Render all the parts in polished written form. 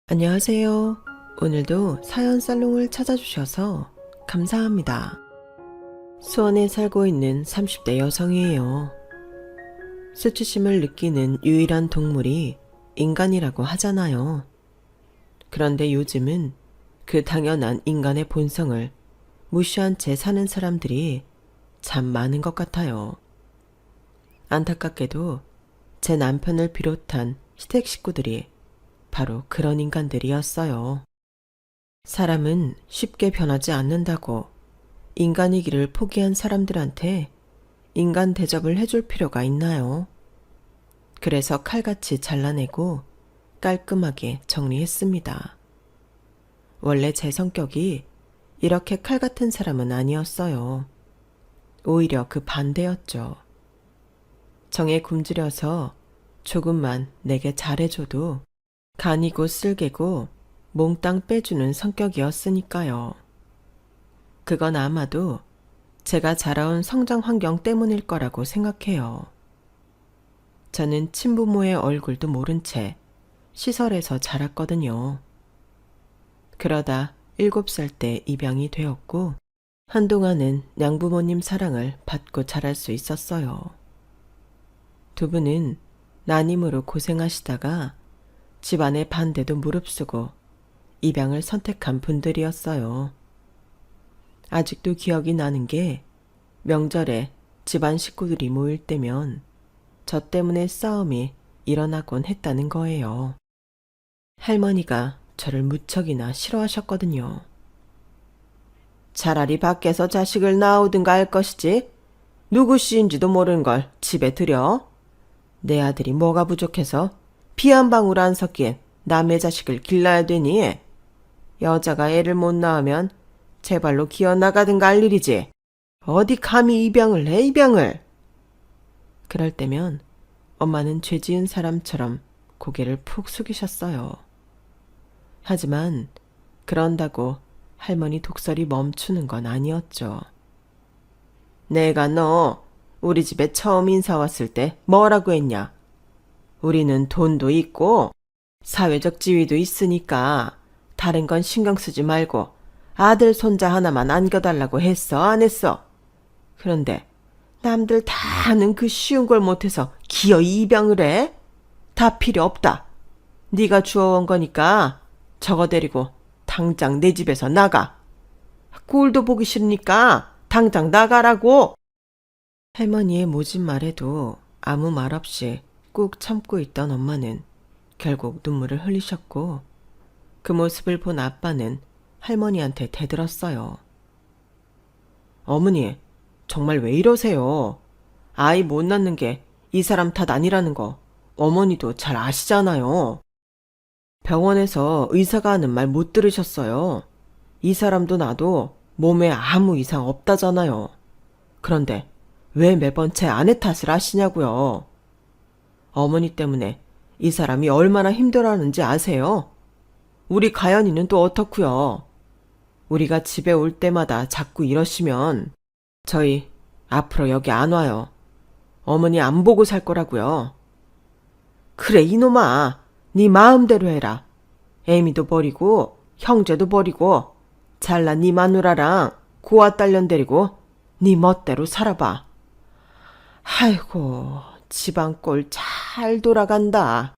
안녕하세요. 오늘도 사연 살롱을 찾아주셔서 감사합니다. 수원에 살고 있는 30대 여성이에요. 수치심을 느끼는 유일한 동물이 인간이라고 하잖아요. 그런데 요즘은 그 당연한 인간의 본성을 무시한 채 사는 사람들이 참 많은 것 같아요. 안타깝게도 제 남편을 비롯한 시댁 식구들이 바로 그런 인간들이었어요. 사람은 쉽게 변하지 않는다고 인간이기를 포기한 사람들한테 인간 대접을 해줄 필요가 있나요? 그래서 칼같이 잘라내고 깔끔하게 정리했습니다. 원래 제 성격이 이렇게 칼 같은 사람은 아니었어요. 오히려 그 반대였죠. 정에 굶주려서 조금만 내게 잘해줘도 간이고 쓸개고 몽땅 빼주는 성격이었으니까요. 그건 아마도 제가 자라온 성장 환경 때문일 거라고 생각해요. 저는 친부모의 얼굴도 모른 채 시설에서 자랐거든요. 그러다 7살 때 입양이 되었고 한동안은 양부모님 사랑을 받고 자랄 수 있었어요. 두 분은 난임으로 고생하시다가 집안의 반대도 무릅쓰고 입양을 선택한 분들이었어요. 아직도 기억이 나는 게 명절에 집안 식구들이 모일 때면 저 때문에 싸움이 일어나곤 했다는 거예요. 할머니가 저를 무척이나 싫어하셨거든요. 차라리 밖에서 자식을 낳으든가 할 것이지 누구 씨인지도 모르는 걸 집에 들여? 내 아들이 뭐가 부족해서 피 한 방울 안 섞인 남의 자식을 길러야 되니? 여자가 애를 못 낳으면 제 발로 기어나가든가 할 일이지. 어디 감히 입양을 해, 입양을. 그럴 때면 엄마는 죄 지은 사람처럼 고개를 푹 숙이셨어요. 하지만 그런다고 할머니 독설이 멈추는 건 아니었죠. 내가 너 우리 집에 처음 인사 왔을 때 뭐라고 했냐? 우리는 돈도 있고 사회적 지위도 있으니까 다른 건 신경 쓰지 말고 아들 손자 하나만 안겨달라고 했어, 안 했어? 그런데 남들 다 하는 그 쉬운 걸 못해서 기어이 입양을 해? 다 필요 없다. 네가 주워온 거니까 저거 데리고 당장 내 집에서 나가. 꼴도 보기 싫으니까 당장 나가라고. 할머니의 모진 말에도 아무 말 없이 꾹 참고 있던 엄마는 결국 눈물을 흘리셨고 그 모습을 본 아빠는 할머니한테 대들었어요. 어머니, 정말 왜 이러세요? 아이 못 낳는 게 이 사람 탓 아니라는 거 어머니도 잘 아시잖아요. 병원에서 의사가 하는 말 못 들으셨어요. 이 사람도 나도 몸에 아무 이상 없다잖아요. 그런데 왜 매번 제 아내 탓을 하시냐고요. 어머니 때문에 이 사람이 얼마나 힘들어하는지 아세요? 우리 가연이는 또 어떻고요? 우리가 집에 올 때마다 자꾸 이러시면 저희 앞으로 여기 안 와요. 어머니 안 보고 살 거라고요. 그래 이놈아, 네 마음대로 해라. 애미도 버리고 형제도 버리고 잘난 네 마누라랑 고아 딸년 데리고 네 멋대로 살아봐. 아이고, 집안 꼴 잘 돌아간다.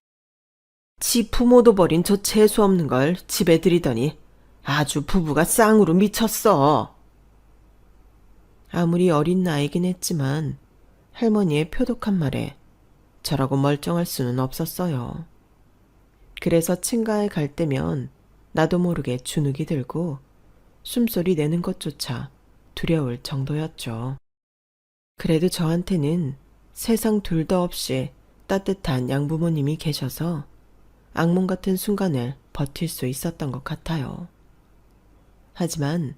지 부모도 버린 저 재수없는 걸 집에 들이더니 아주 부부가 쌍으로 미쳤어. 아무리 어린 나이긴 했지만 할머니의 표독한 말에 저라고 멀쩡할 수는 없었어요. 그래서 친가에 갈 때면 나도 모르게 주눅이 들고 숨소리 내는 것조차 두려울 정도였죠. 그래도 저한테는 세상 둘도 없이 따뜻한 양부모님이 계셔서 악몽 같은 순간을 버틸 수 있었던 것 같아요. 하지만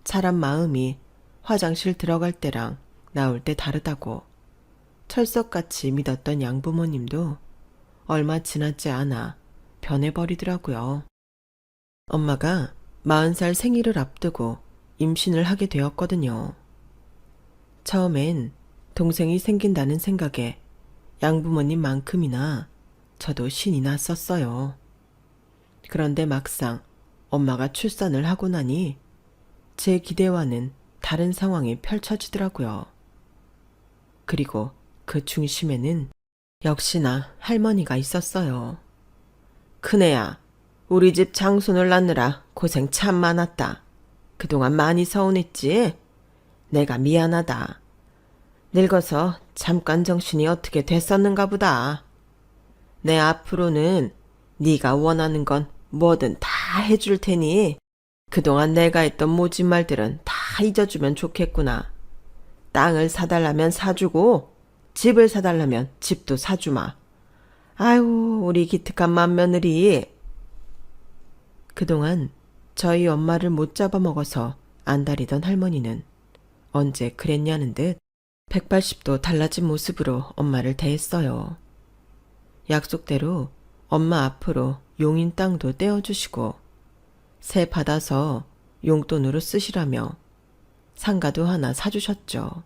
사람 마음이 화장실 들어갈 때랑 나올 때 다르다고 철석같이 믿었던 양부모님도 얼마 지나지 않아 변해버리더라고요. 엄마가 40살 생일을 앞두고 임신을 하게 되었거든요. 처음엔 동생이 생긴다는 생각에 양부모님만큼이나 저도 신이 났었어요. 그런데 막상 엄마가 출산을 하고 나니 제 기대와는 다른 상황이 펼쳐지더라고요. 그리고 그 중심에는 역시나 할머니가 있었어요. 큰애야, 우리 집 장손을 낳느라 고생 참 많았다. 그동안 많이 서운했지? 내가 미안하다. 늙어서 잠깐 정신이 어떻게 됐었는가 보다. 내 앞으로는 네가 원하는 건 뭐든 다 해줄 테니 그동안 내가 했던 모진 말들은 다 잊어주면 좋겠구나. 땅을 사달라면 사주고 집을 사달라면 집도 사주마. 아유, 우리 기특한 맏며느리. 그동안 저희 엄마를 못 잡아먹어서 안달이던 할머니는 언제 그랬냐는 듯 180도 달라진 모습으로 엄마를 대했어요. 약속대로 엄마 앞으로 용인 땅도 떼어주시고 새 받아서 용돈으로 쓰시라며 상가도 하나 사주셨죠.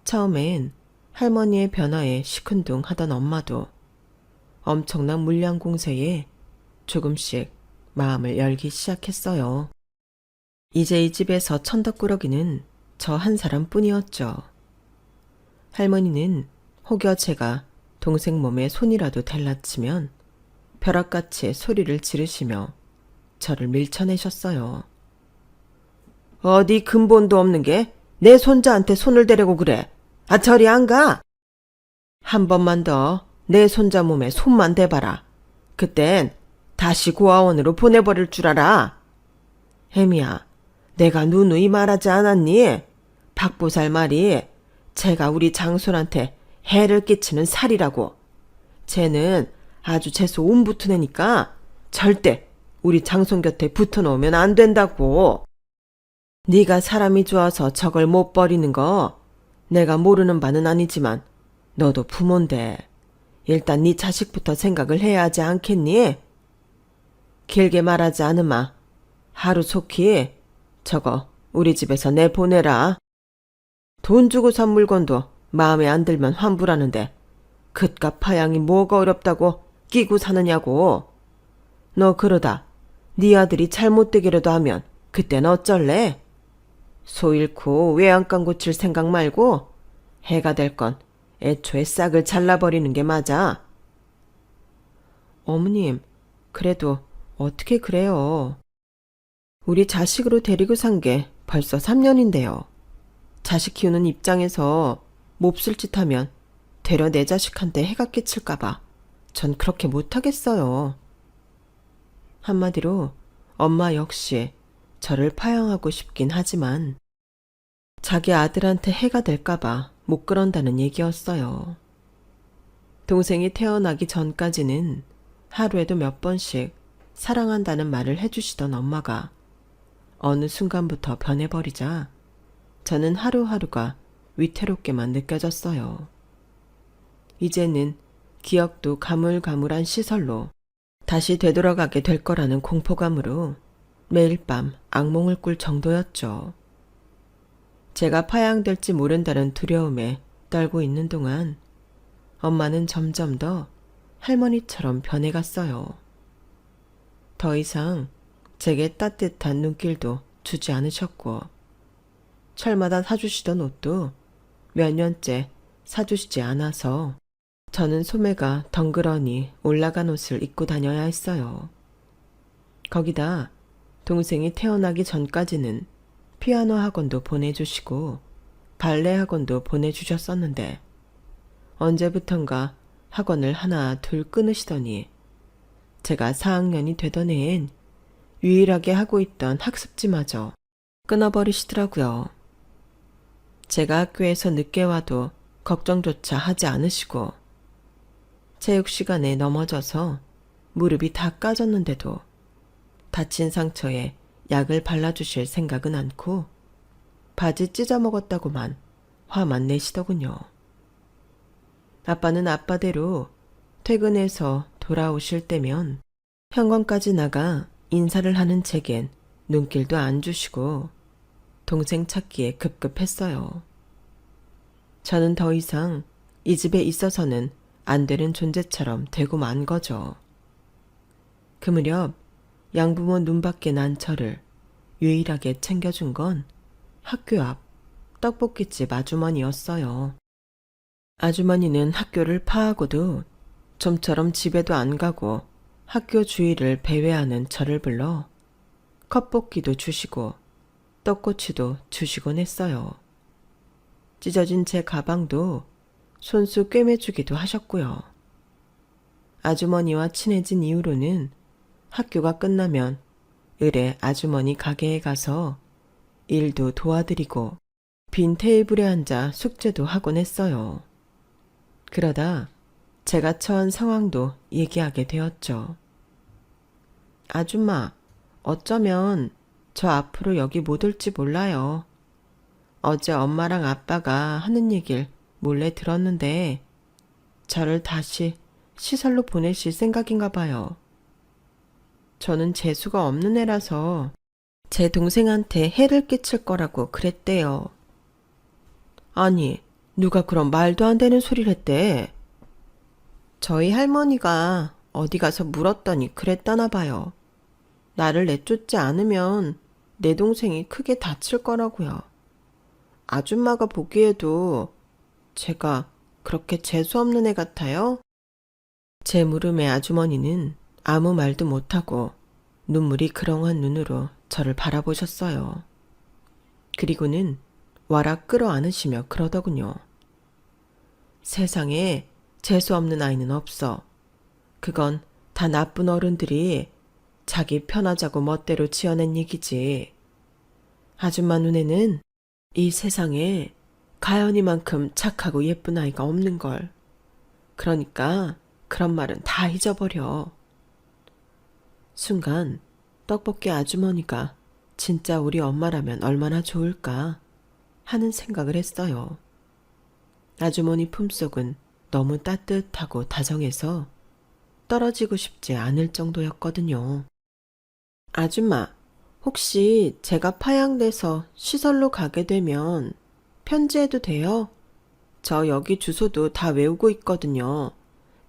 처음엔 할머니의 변화에 시큰둥하던 엄마도 엄청난 물량 공세에 조금씩 마음을 열기 시작했어요. 이제 이 집에서 천덕꾸러기는 저 한 사람뿐이었죠. 할머니는 혹여 제가 동생 몸에 손이라도 댈라치면 벼락같이 소리를 지르시며 저를 밀쳐내셨어요. 어디 근본도 없는 게 내 손자한테 손을 대려고 그래. 아, 저리 안 가. 한 번만 더 내 손자 몸에 손만 대봐라. 그땐 다시 고아원으로 보내버릴 줄 알아. 혜미야, 내가 누누이 말하지 않았니? 박보살 말이 제가 우리 장손한테 해를 끼치는 살이라고. 쟤는 아주 재수 온 붙은 애니까 절대 우리 장손 곁에 붙어놓으면 안 된다고. 네가 사람이 좋아서 저걸 못 버리는 거 내가 모르는 바는 아니지만 너도 부모인데 일단 네 자식부터 생각을 해야 하지 않겠니? 길게 말하지 않으마. 하루속히 저거 우리 집에서 내보내라. 돈 주고 산 물건도 마음에 안 들면 환불하는데 그깟 파양이 뭐가 어렵다고 끼고 사느냐고. 너 그러다 네 아들이 잘못되기라도 하면 그땐 어쩔래? 소 잃고 외양간 고칠 생각 말고 해가 될 건 애초에 싹을 잘라버리는 게 맞아. 어머님, 그래도 어떻게 그래요? 우리 자식으로 데리고 산 게 벌써 3년인데요. 자식 키우는 입장에서 몹쓸 짓 하면 되려 내 자식한테 해가 끼칠까봐 전 그렇게 못하겠어요. 한마디로 엄마 역시 저를 파양하고 싶긴 하지만 자기 아들한테 해가 될까봐 못 그런다는 얘기였어요. 동생이 태어나기 전까지는 하루에도 몇 번씩 사랑한다는 말을 해주시던 엄마가 어느 순간부터 변해버리자 저는 하루하루가 위태롭게만 느껴졌어요. 이제는 기억도 가물가물한 시설로 다시 되돌아가게 될 거라는 공포감으로 매일 밤 악몽을 꿀 정도였죠. 제가 파양될지 모른다는 두려움에 떨고 있는 동안 엄마는 점점 더 할머니처럼 변해갔어요. 더 이상 제게 따뜻한 눈길도 주지 않으셨고 철마다 사주시던 옷도 몇 년째 사주시지 않아서 저는 소매가 덩그러니 올라간 옷을 입고 다녀야 했어요. 거기다 동생이 태어나기 전까지는 피아노 학원도 보내주시고 발레 학원도 보내주셨었는데 언제부턴가 학원을 하나 둘 끊으시더니 제가 4학년이 되던 해엔 유일하게 하고 있던 학습지마저 끊어버리시더라고요. 제가 학교에서 늦게 와도 걱정조차 하지 않으시고 체육 시간에 넘어져서 무릎이 다 까졌는데도 다친 상처에 약을 발라주실 생각은 않고 바지 찢어먹었다고만 화만 내시더군요. 아빠는 아빠대로 퇴근해서 돌아오실 때면 현관까지 나가 인사를 하는 제겐 눈길도 안 주시고 동생 찾기에 급급했어요. 저는 더 이상 이 집에 있어서는 안 되는 존재처럼 되고 만 거죠. 그 무렵 양부모 눈밖에 난 저를 유일하게 챙겨준 건 학교 앞 떡볶이집 아주머니였어요. 아주머니는 학교를 파하고도 좀처럼 집에도 안 가고 학교 주위를 배회하는 저를 불러 컵볶이도 주시고 떡꼬치도 주시곤 했어요. 찢어진 제 가방도 손수 꿰매주기도 하셨고요. 아주머니와 친해진 이후로는 학교가 끝나면 을에 아주머니 가게에 가서 일도 도와드리고 빈 테이블에 앉아 숙제도 하곤 했어요. 그러다 제가 처한 상황도 얘기하게 되었죠. 아줌마, 어쩌면 저 앞으로 여기 못 올지 몰라요. 어제 엄마랑 아빠가 하는 얘길 몰래 들었는데 저를 다시 시설로 보내실 생각인가 봐요. 저는 재수가 없는 애라서 제 동생한테 해를 끼칠 거라고 그랬대요. 아니, 누가 그런 말도 안 되는 소리를 했대? 저희 할머니가 어디 가서 물었더니 그랬다나 봐요. 나를 내쫓지 않으면 내 동생이 크게 다칠 거라고요. 아줌마가 보기에도 제가 그렇게 재수없는 애 같아요? 제 물음에 아주머니는 아무 말도 못하고 눈물이 그렁한 눈으로 저를 바라보셨어요. 그리고는 와락 끌어안으시며 그러더군요. 세상에 재수없는 아이는 없어. 그건 다 나쁜 어른들이 자기 편하자고 멋대로 지어낸 얘기지. 아줌마 눈에는 이 세상에 가연이만큼 착하고 예쁜 아이가 없는걸. 그러니까 그런 말은 다 잊어버려. 순간 떡볶이 아주머니가 진짜 우리 엄마라면 얼마나 좋을까 하는 생각을 했어요. 아주머니 품속은 너무 따뜻하고 다정해서 떨어지고 싶지 않을 정도였거든요. 아줌마, 혹시 제가 파양돼서 시설로 가게 되면 편지해도 돼요? 저 여기 주소도 다 외우고 있거든요.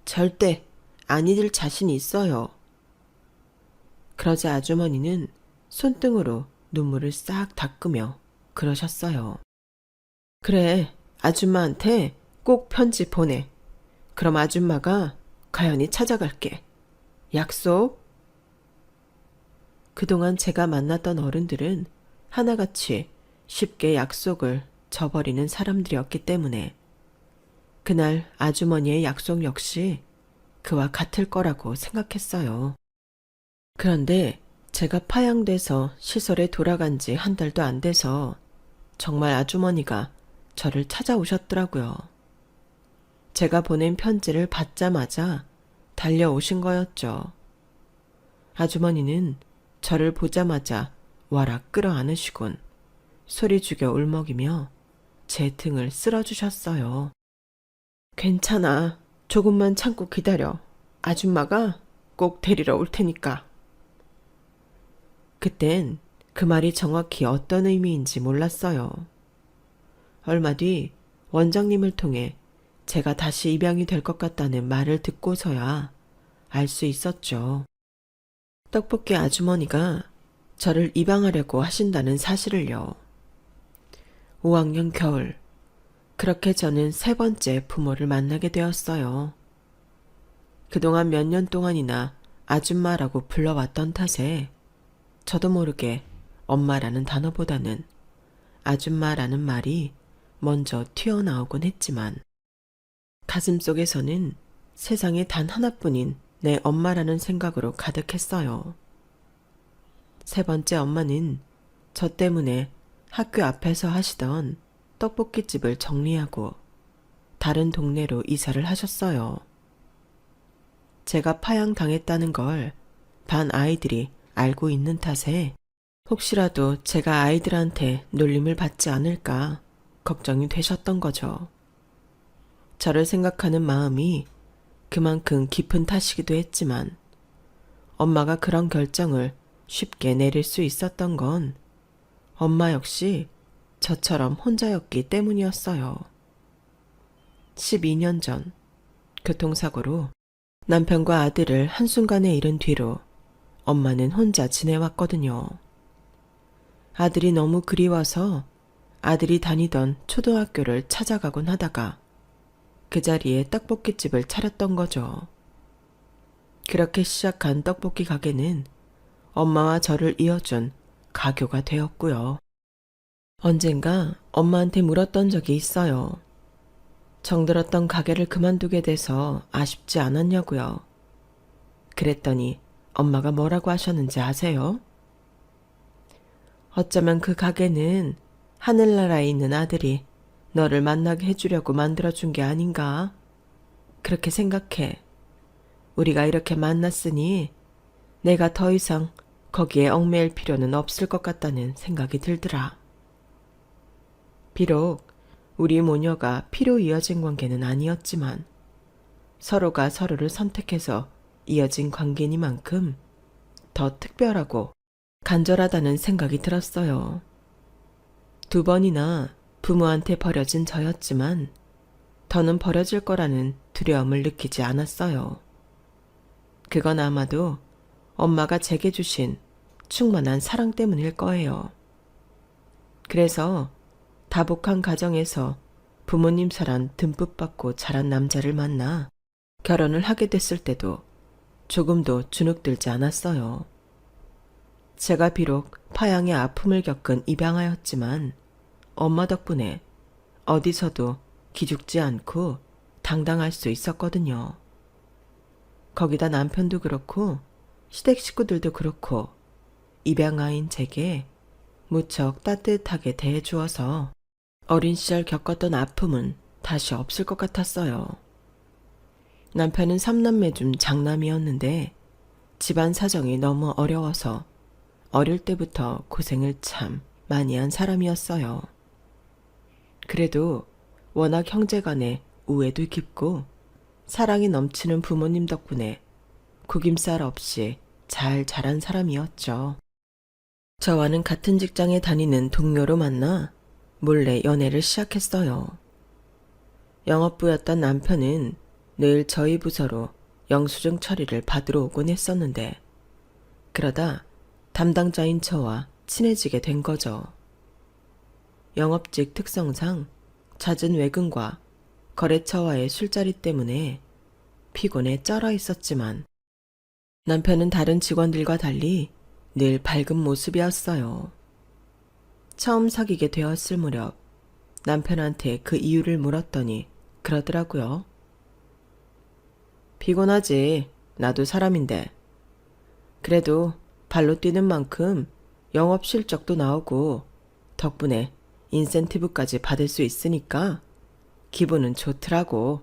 절대 안 잊을 자신 있어요. 그러자 아주머니는 손등으로 눈물을 싹 닦으며 그러셨어요. 그래, 아줌마한테 꼭 편지 보내. 그럼 아줌마가 가연히 찾아갈게. 약속? 그동안 제가 만났던 어른들은 하나같이 쉽게 약속을 저버리는 사람들이었기 때문에 그날 아주머니의 약속 역시 그와 같을 거라고 생각했어요. 그런데 제가 파양돼서 시설에 돌아간 지 한 달도 안 돼서 정말 아주머니가 저를 찾아오셨더라고요. 제가 보낸 편지를 받자마자 달려오신 거였죠. 아주머니는 저를 보자마자 와락 끌어안으시곤 소리 죽여 울먹이며 제 등을 쓸어주셨어요. 괜찮아. 조금만 참고 기다려. 아줌마가 꼭 데리러 올 테니까. 그땐 그 말이 정확히 어떤 의미인지 몰랐어요. 얼마 뒤 원장님을 통해 제가 다시 입양이 될 것 같다는 말을 듣고서야 알 수 있었죠. 떡볶이 아주머니가 저를 입양하려고 하신다는 사실을요. 5학년 겨울, 그렇게 저는 세 번째 부모를 만나게 되었어요. 그동안 몇 년 동안이나 아줌마라고 불러왔던 탓에 저도 모르게 엄마라는 단어보다는 아줌마라는 말이 먼저 튀어나오곤 했지만 가슴속에서는 세상에 단 하나뿐인 내 엄마라는 생각으로 가득했어요. 세 번째 엄마는 저 때문에 학교 앞에서 하시던 떡볶이집을 정리하고 다른 동네로 이사를 하셨어요. 제가 파양당했다는 걸 반 아이들이 알고 있는 탓에 혹시라도 제가 아이들한테 놀림을 받지 않을까 걱정이 되셨던 거죠. 저를 생각하는 마음이 그만큼 깊은 탓이기도 했지만 엄마가 그런 결정을 쉽게 내릴 수 있었던 건 엄마 역시 저처럼 혼자였기 때문이었어요. 12년 전 교통사고로 남편과 아들을 한순간에 잃은 뒤로 엄마는 혼자 지내왔거든요. 아들이 너무 그리워서 아들이 다니던 초등학교를 찾아가곤 하다가 그 자리에 떡볶이집을 차렸던 거죠. 그렇게 시작한 떡볶이 가게는 엄마와 저를 이어준 가교가 되었고요. 언젠가 엄마한테 물었던 적이 있어요. 정들었던 가게를 그만두게 돼서 아쉽지 않았냐고요. 그랬더니 엄마가 뭐라고 하셨는지 아세요? 어쩌면 그 가게는 하늘나라에 있는 아들이 너를 만나게 해주려고 만들어준 게 아닌가? 그렇게 생각해. 우리가 이렇게 만났으니 내가 더 이상 거기에 얽매일 필요는 없을 것 같다는 생각이 들더라. 비록 우리 모녀가 피로 이어진 관계는 아니었지만 서로가 서로를 선택해서 이어진 관계니만큼 더 특별하고 간절하다는 생각이 들었어요. 2번이나 부모한테 버려진 저였지만 더는 버려질 거라는 두려움을 느끼지 않았어요. 그건 아마도 엄마가 제게 주신 충만한 사랑 때문일 거예요. 그래서 다복한 가정에서 부모님 사랑 듬뿍 받고 자란 남자를 만나 결혼을 하게 됐을 때도 조금도 주눅들지 않았어요. 제가 비록 파양의 아픔을 겪은 입양아였지만 엄마 덕분에 어디서도 기죽지 않고 당당할 수 있었거든요. 거기다 남편도 그렇고 시댁 식구들도 그렇고 입양아인 제게 무척 따뜻하게 대해주어서 어린 시절 겪었던 아픔은 다시 없을 것 같았어요. 남편은 3남매 중 장남이었는데 집안 사정이 너무 어려워서 어릴 때부터 고생을 참 많이 한 사람이었어요. 그래도 워낙 형제간의 우애도 깊고 사랑이 넘치는 부모님 덕분에 구김살 없이 잘 자란 사람이었죠. 저와는 같은 직장에 다니는 동료로 만나 몰래 연애를 시작했어요. 영업부였던 남편은 늘 저희 부서로 영수증 처리를 받으러 오곤 했었는데 그러다 담당자인 저와 친해지게 된 거죠. 영업직 특성상 잦은 외근과 거래처와의 술자리 때문에 피곤에 쩔어 있었지만 남편은 다른 직원들과 달리 늘 밝은 모습이었어요. 처음 사귀게 되었을 무렵 남편한테 그 이유를 물었더니 그러더라고요. 피곤하지. 나도 사람인데. 그래도 발로 뛰는 만큼 영업 실적도 나오고 덕분에 인센티브까지 받을 수 있으니까 기분은 좋더라고.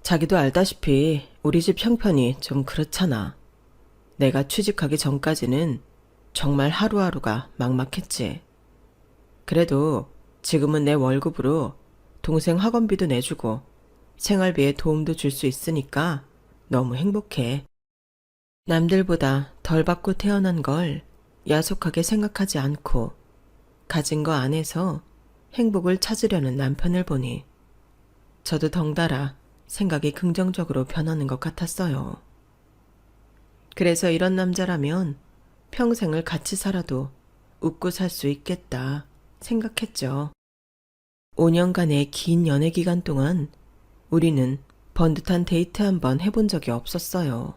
자기도 알다시피 우리 집 형편이 좀 그렇잖아. 내가 취직하기 전까지는 정말 하루하루가 막막했지. 그래도 지금은 내 월급으로 동생 학원비도 내주고 생활비에 도움도 줄 수 있으니까 너무 행복해. 남들보다 덜 받고 태어난 걸 야속하게 생각하지 않고 가진 거 안에서 행복을 찾으려는 남편을 보니 저도 덩달아 생각이 긍정적으로 변하는 것 같았어요. 그래서 이런 남자라면 평생을 같이 살아도 웃고 살 수 있겠다 생각했죠. 5년간의 긴 연애 기간 동안 우리는 번듯한 데이트 한번 해본 적이 없었어요.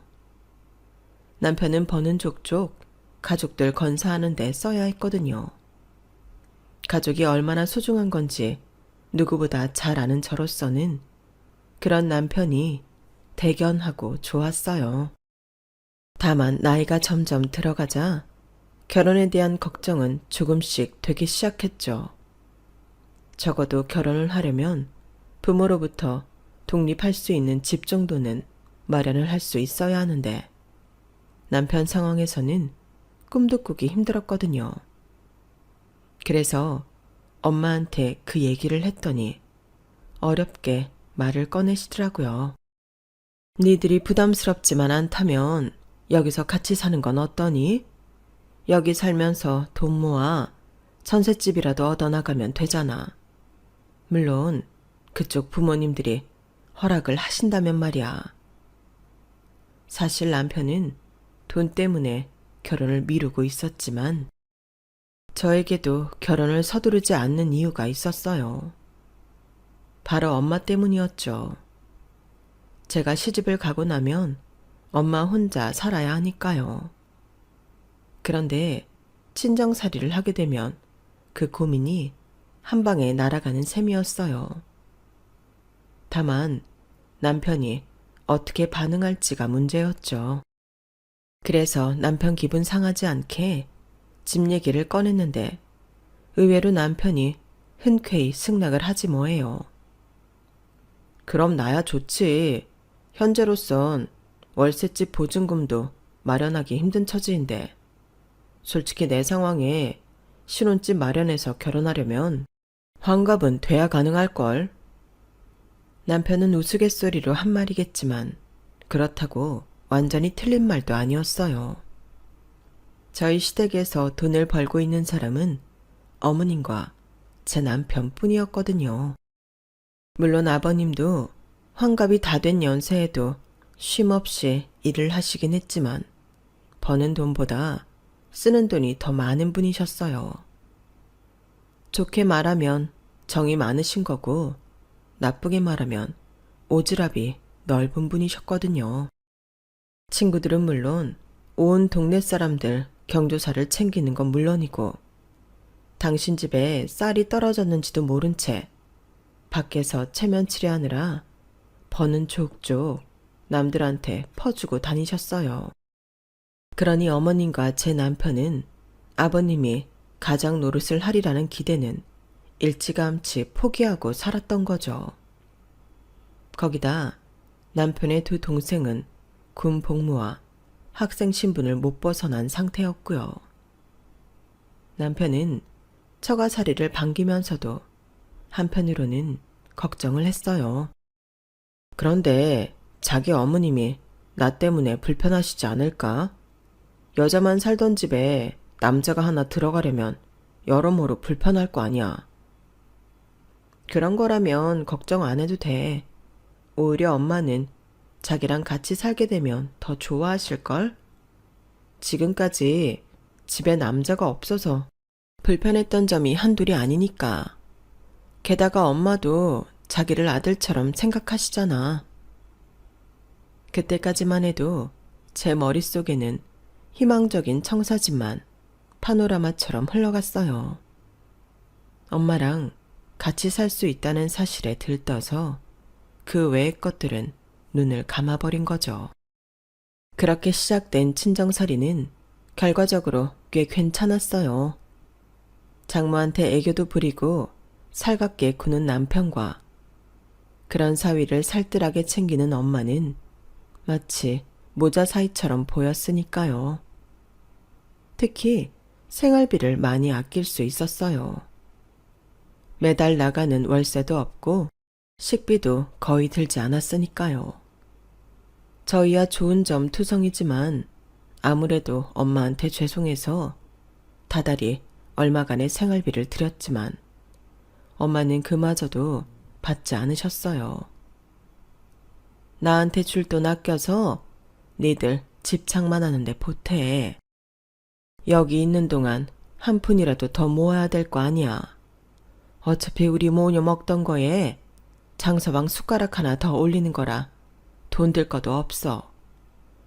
남편은 버는 족족 가족들 건사하는 데 써야 했거든요. 가족이 얼마나 소중한 건지 누구보다 잘 아는 저로서는 그런 남편이 대견하고 좋았어요. 다만 나이가 점점 들어가자 결혼에 대한 걱정은 조금씩 되기 시작했죠. 적어도 결혼을 하려면 부모로부터 독립할 수 있는 집 정도는 마련을 할 수 있어야 하는데 남편 상황에서는 꿈도 꾸기 힘들었거든요. 그래서 엄마한테 그 얘기를 했더니 어렵게 말을 꺼내시더라고요. 니들이 부담스럽지만 않다면 여기서 같이 사는 건 어떠니? 여기 살면서 돈 모아 전셋집이라도 얻어나가면 되잖아. 물론 그쪽 부모님들이 허락을 하신다면 말이야. 사실 남편은 돈 때문에 결혼을 미루고 있었지만 저에게도 결혼을 서두르지 않는 이유가 있었어요. 바로 엄마 때문이었죠. 제가 시집을 가고 나면 엄마 혼자 살아야 하니까요. 그런데 친정살이를 하게 되면 그 고민이 한 방에 날아가는 셈이었어요. 다만 남편이 어떻게 반응할지가 문제였죠. 그래서 남편 기분 상하지 않게 집 얘기를 꺼냈는데 의외로 남편이 흔쾌히 승낙을 하지 뭐해요. 그럼 나야 좋지. 현재로선 월세집 보증금도 마련하기 힘든 처지인데 솔직히 내 상황에 신혼집 마련해서 결혼하려면 환갑은 돼야 가능할걸. 남편은 우스갯소리로 한 말이겠지만 그렇다고 완전히 틀린 말도 아니었어요. 저희 시댁에서 돈을 벌고 있는 사람은 어머님과 제 남편뿐이었거든요. 물론 아버님도 환갑이 다 된 연세에도 쉼없이 일을 하시긴 했지만 버는 돈보다 쓰는 돈이 더 많은 분이셨어요. 좋게 말하면 정이 많으신 거고 나쁘게 말하면 오지랖이 넓은 분이셨거든요. 친구들은 물론 온 동네 사람들 경조사를 챙기는 건 물론이고 당신 집에 쌀이 떨어졌는지도 모른 채 밖에서 체면치레하느라 버는 족족 남들한테 퍼주고 다니셨어요. 그러니 어머님과 제 남편은 아버님이 가장 노릇을 하리라는 기대는 일찌감치 포기하고 살았던 거죠. 거기다 남편의 두 동생은 군 복무와 학생 신분을 못 벗어난 상태였고요. 남편은 처가살이를 반기면서도 한편으로는 걱정을 했어요. 그런데 자기 어머님이 나 때문에 불편하시지 않을까? 여자만 살던 집에 남자가 하나 들어가려면 여러모로 불편할 거 아니야. 그런 거라면 걱정 안 해도 돼. 오히려 엄마는 자기랑 같이 살게 되면 더 좋아하실걸? 지금까지 집에 남자가 없어서 불편했던 점이 한둘이 아니니까. 게다가 엄마도 자기를 아들처럼 생각하시잖아. 그때까지만 해도 제 머릿속에는 희망적인 청사진만 파노라마처럼 흘러갔어요. 엄마랑 같이 살 수 있다는 사실에 들떠서 그 외의 것들은 눈을 감아버린 거죠. 그렇게 시작된 친정살이는 결과적으로 꽤 괜찮았어요. 장모한테 애교도 부리고 살갑게 구는 남편과 그런 사위를 살뜰하게 챙기는 엄마는 마치 모자 사이처럼 보였으니까요. 특히 생활비를 많이 아낄 수 있었어요. 매달 나가는 월세도 없고 식비도 거의 들지 않았으니까요. 저희야 좋은 점 투성이지만 아무래도 엄마한테 죄송해서 다달이 얼마간의 생활비를 드렸지만 엄마는 그마저도 받지 않으셨어요. 나한테 줄 돈 아껴서 니들 집착만 하는데 보태. 여기 있는 동안 한 푼이라도 더 모아야 될 거 아니야. 어차피 우리 모녀 먹던 거에 장서방 숟가락 하나 더 올리는 거라 돈 들 것도 없어.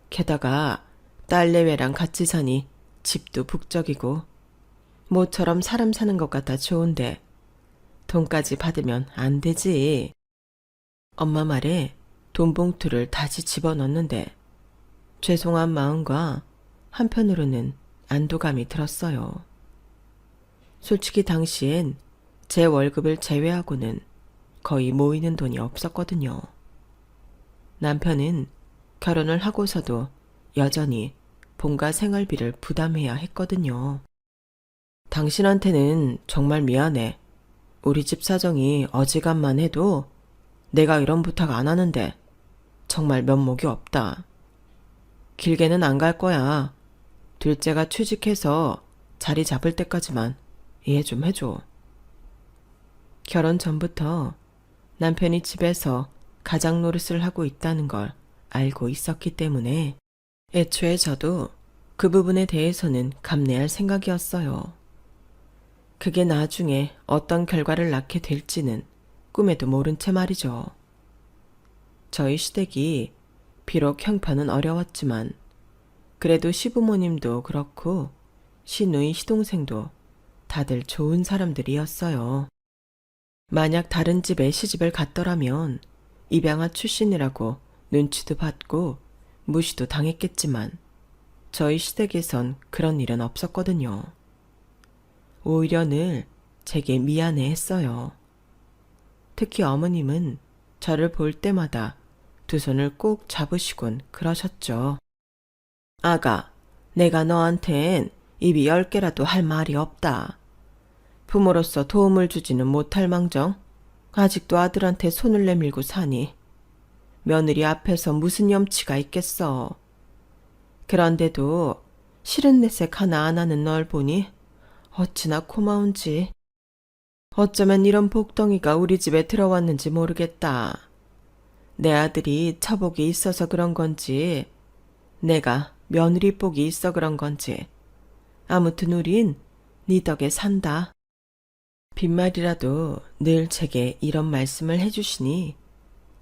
게다가 딸내외랑 같이 사니 집도 북적이고 모처럼 사람 사는 것 같아 좋은데 돈까지 받으면 안 되지. 엄마 말에 돈 봉투를 다시 집어넣는데 죄송한 마음과 한편으로는 안도감이 들었어요. 솔직히 당시엔 제 월급을 제외하고는 거의 모이는 돈이 없었거든요. 남편은 결혼을 하고서도 여전히 본가 생활비를 부담해야 했거든요. 당신한테는 정말 미안해. 우리 집 사정이 어지간만 해도 내가 이런 부탁 안 하는데 정말 면목이 없다. 길게는 안 갈 거야. 둘째가 취직해서 자리 잡을 때까지만 이해 좀 해줘. 결혼 전부터 남편이 집에서 가장 노릇을 하고 있다는 걸 알고 있었기 때문에 애초에 저도 그 부분에 대해서는 감내할 생각이었어요. 그게 나중에 어떤 결과를 낳게 될지는 꿈에도 모른 채 말이죠. 저희 시댁이 비록 형편은 어려웠지만 그래도 시부모님도 그렇고 시누이 시동생도 다들 좋은 사람들이었어요. 만약 다른 집에 시집을 갔더라면 입양아 출신이라고 눈치도 받고 무시도 당했겠지만 저희 시댁에선 그런 일은 없었거든요. 오히려 늘 제게 미안해 했어요. 특히 어머님은 저를 볼 때마다 두 손을 꼭 잡으시곤 그러셨죠. 아가, 내가 너한텐 입이 10개라도 할 말이 없다. 부모로서 도움을 주지는 못할 망정 아직도 아들한테 손을 내밀고 사니 며느리 앞에서 무슨 염치가 있겠어. 그런데도 싫은 내색 하나 안 하는 널 보니 어찌나 고마운지. 어쩌면 이런 복덩이가 우리 집에 들어왔는지 모르겠다. 내 아들이 처복이 있어서 그런 건지 내가 며느리 복이 있어 그런 건지 아무튼 우린 네 덕에 산다. 빈말이라도 늘 제게 이런 말씀을 해주시니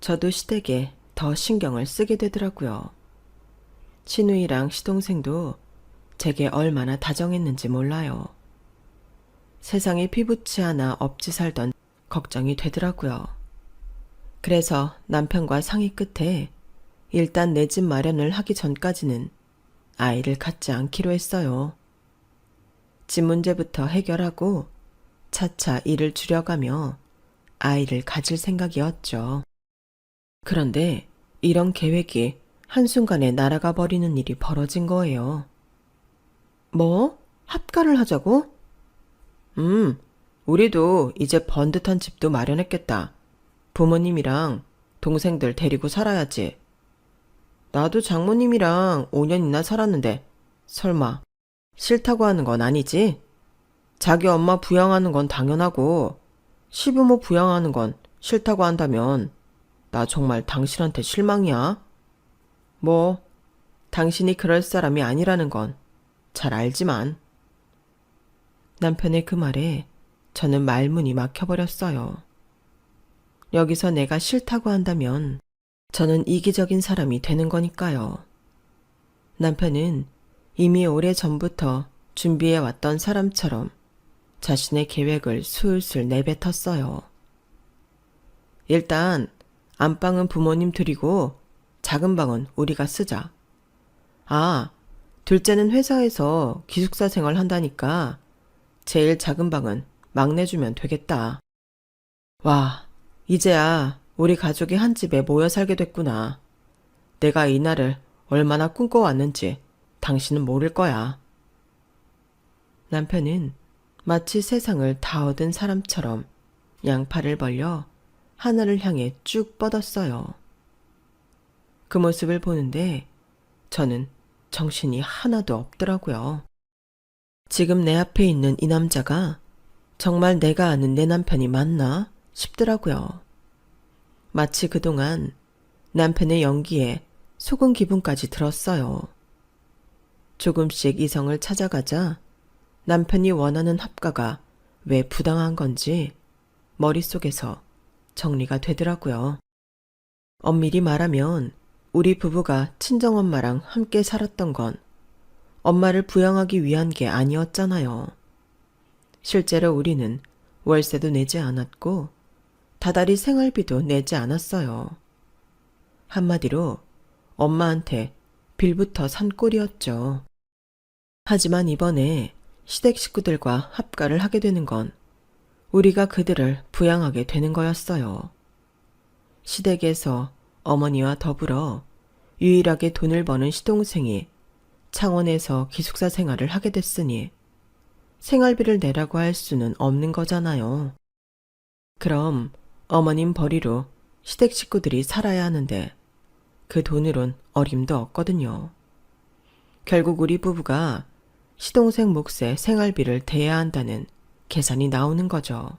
저도 시댁에 더 신경을 쓰게 되더라고요. 시누이랑 시동생도 제게 얼마나 다정했는지 몰라요. 세상에 피부치 하나 없이 살던 걱정이 되더라고요. 그래서 남편과 상의 끝에 일단 내 집 마련을 하기 전까지는 아이를 갖지 않기로 했어요. 집 문제부터 해결하고 차차 일을 줄여가며 아이를 가질 생각이었죠. 그런데 이런 계획이 한순간에 날아가 버리는 일이 벌어진 거예요. 뭐? 합가를 하자고? 우리도 이제 번듯한 집도 마련했겠다. 부모님이랑 동생들 데리고 살아야지. 나도 장모님이랑 5년이나 살았는데 설마 싫다고 하는 건 아니지? 자기 엄마 부양하는 건 당연하고 시부모 부양하는 건 싫다고 한다면 나 정말 당신한테 실망이야. 뭐 당신이 그럴 사람이 아니라는 건 잘 알지만. 남편의 그 말에 저는 말문이 막혀버렸어요. 여기서 내가 싫다고 한다면 저는 이기적인 사람이 되는 거니까요. 남편은 이미 오래전부터 준비해왔던 사람처럼 자신의 계획을 술술 내뱉었어요. 일단 안방은 부모님 드리고 작은 방은 우리가 쓰자. 아, 둘째는 회사에서 기숙사 생활 한다니까 제일 작은 방은 막내 주면 되겠다. 와, 이제야 우리 가족이 한 집에 모여 살게 됐구나. 내가 이 날을 얼마나 꿈꿔왔는지 당신은 모를 거야. 남편은 마치 세상을 다 얻은 사람처럼 양팔을 벌려 하늘을 향해 쭉 뻗었어요. 그 모습을 보는데 저는 정신이 하나도 없더라고요. 지금 내 앞에 있는 이 남자가 정말 내가 아는 내 남편이 맞나 싶더라고요. 마치 그동안 남편의 연기에 속은 기분까지 들었어요. 조금씩 이성을 찾아가자 남편이 원하는 합가가 왜 부당한 건지 머릿속에서 정리가 되더라고요. 엄밀히 말하면 우리 부부가 친정엄마랑 함께 살았던 건 엄마를 부양하기 위한 게 아니었잖아요. 실제로 우리는 월세도 내지 않았고 다달이 생활비도 내지 않았어요. 한마디로 엄마한테 빌부터 산 꼴이었죠. 하지만 이번에 시댁 식구들과 합가를 하게 되는 건 우리가 그들을 부양하게 되는 거였어요. 시댁에서 어머니와 더불어 유일하게 돈을 버는 시동생이 창원에서 기숙사 생활을 하게 됐으니 생활비를 내라고 할 수는 없는 거잖아요. 그럼 어머님 벌이로 시댁 식구들이 살아야 하는데 그 돈으론 어림도 없거든요. 결국 우리 부부가 시동생 몫의 생활비를 대야 한다는 계산이 나오는 거죠.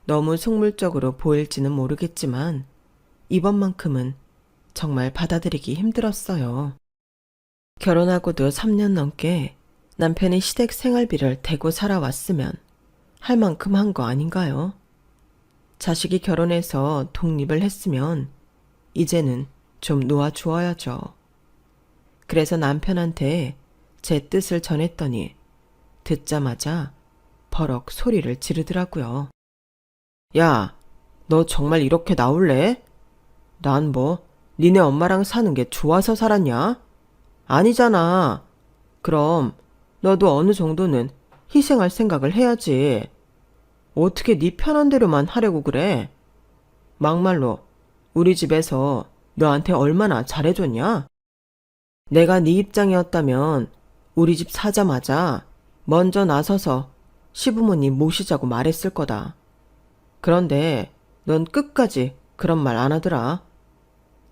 너무 속물적으로 보일지는 모르겠지만 이번만큼은 정말 받아들이기 힘들었어요. 결혼하고도 3년 넘게 남편이 시댁 생활비를 대고 살아왔으면 할 만큼 한 거 아닌가요? 자식이 결혼해서 독립을 했으면 이제는 좀 놓아주어야죠. 그래서 남편한테 제 뜻을 전했더니 듣자마자 버럭 소리를 지르더라고요. 야, 너 정말 이렇게 나올래? 난 뭐 니네 엄마랑 사는 게 좋아서 살았냐? 아니잖아. 그럼 너도 어느 정도는 희생할 생각을 해야지. 어떻게 네 편한 대로만 하려고 그래? 막말로 우리 집에서 너한테 얼마나 잘해줬냐? 내가 네 입장이었다면 우리 집 사자마자 먼저 나서서 시부모님 모시자고 말했을 거다. 그런데 넌 끝까지 그런 말 안 하더라.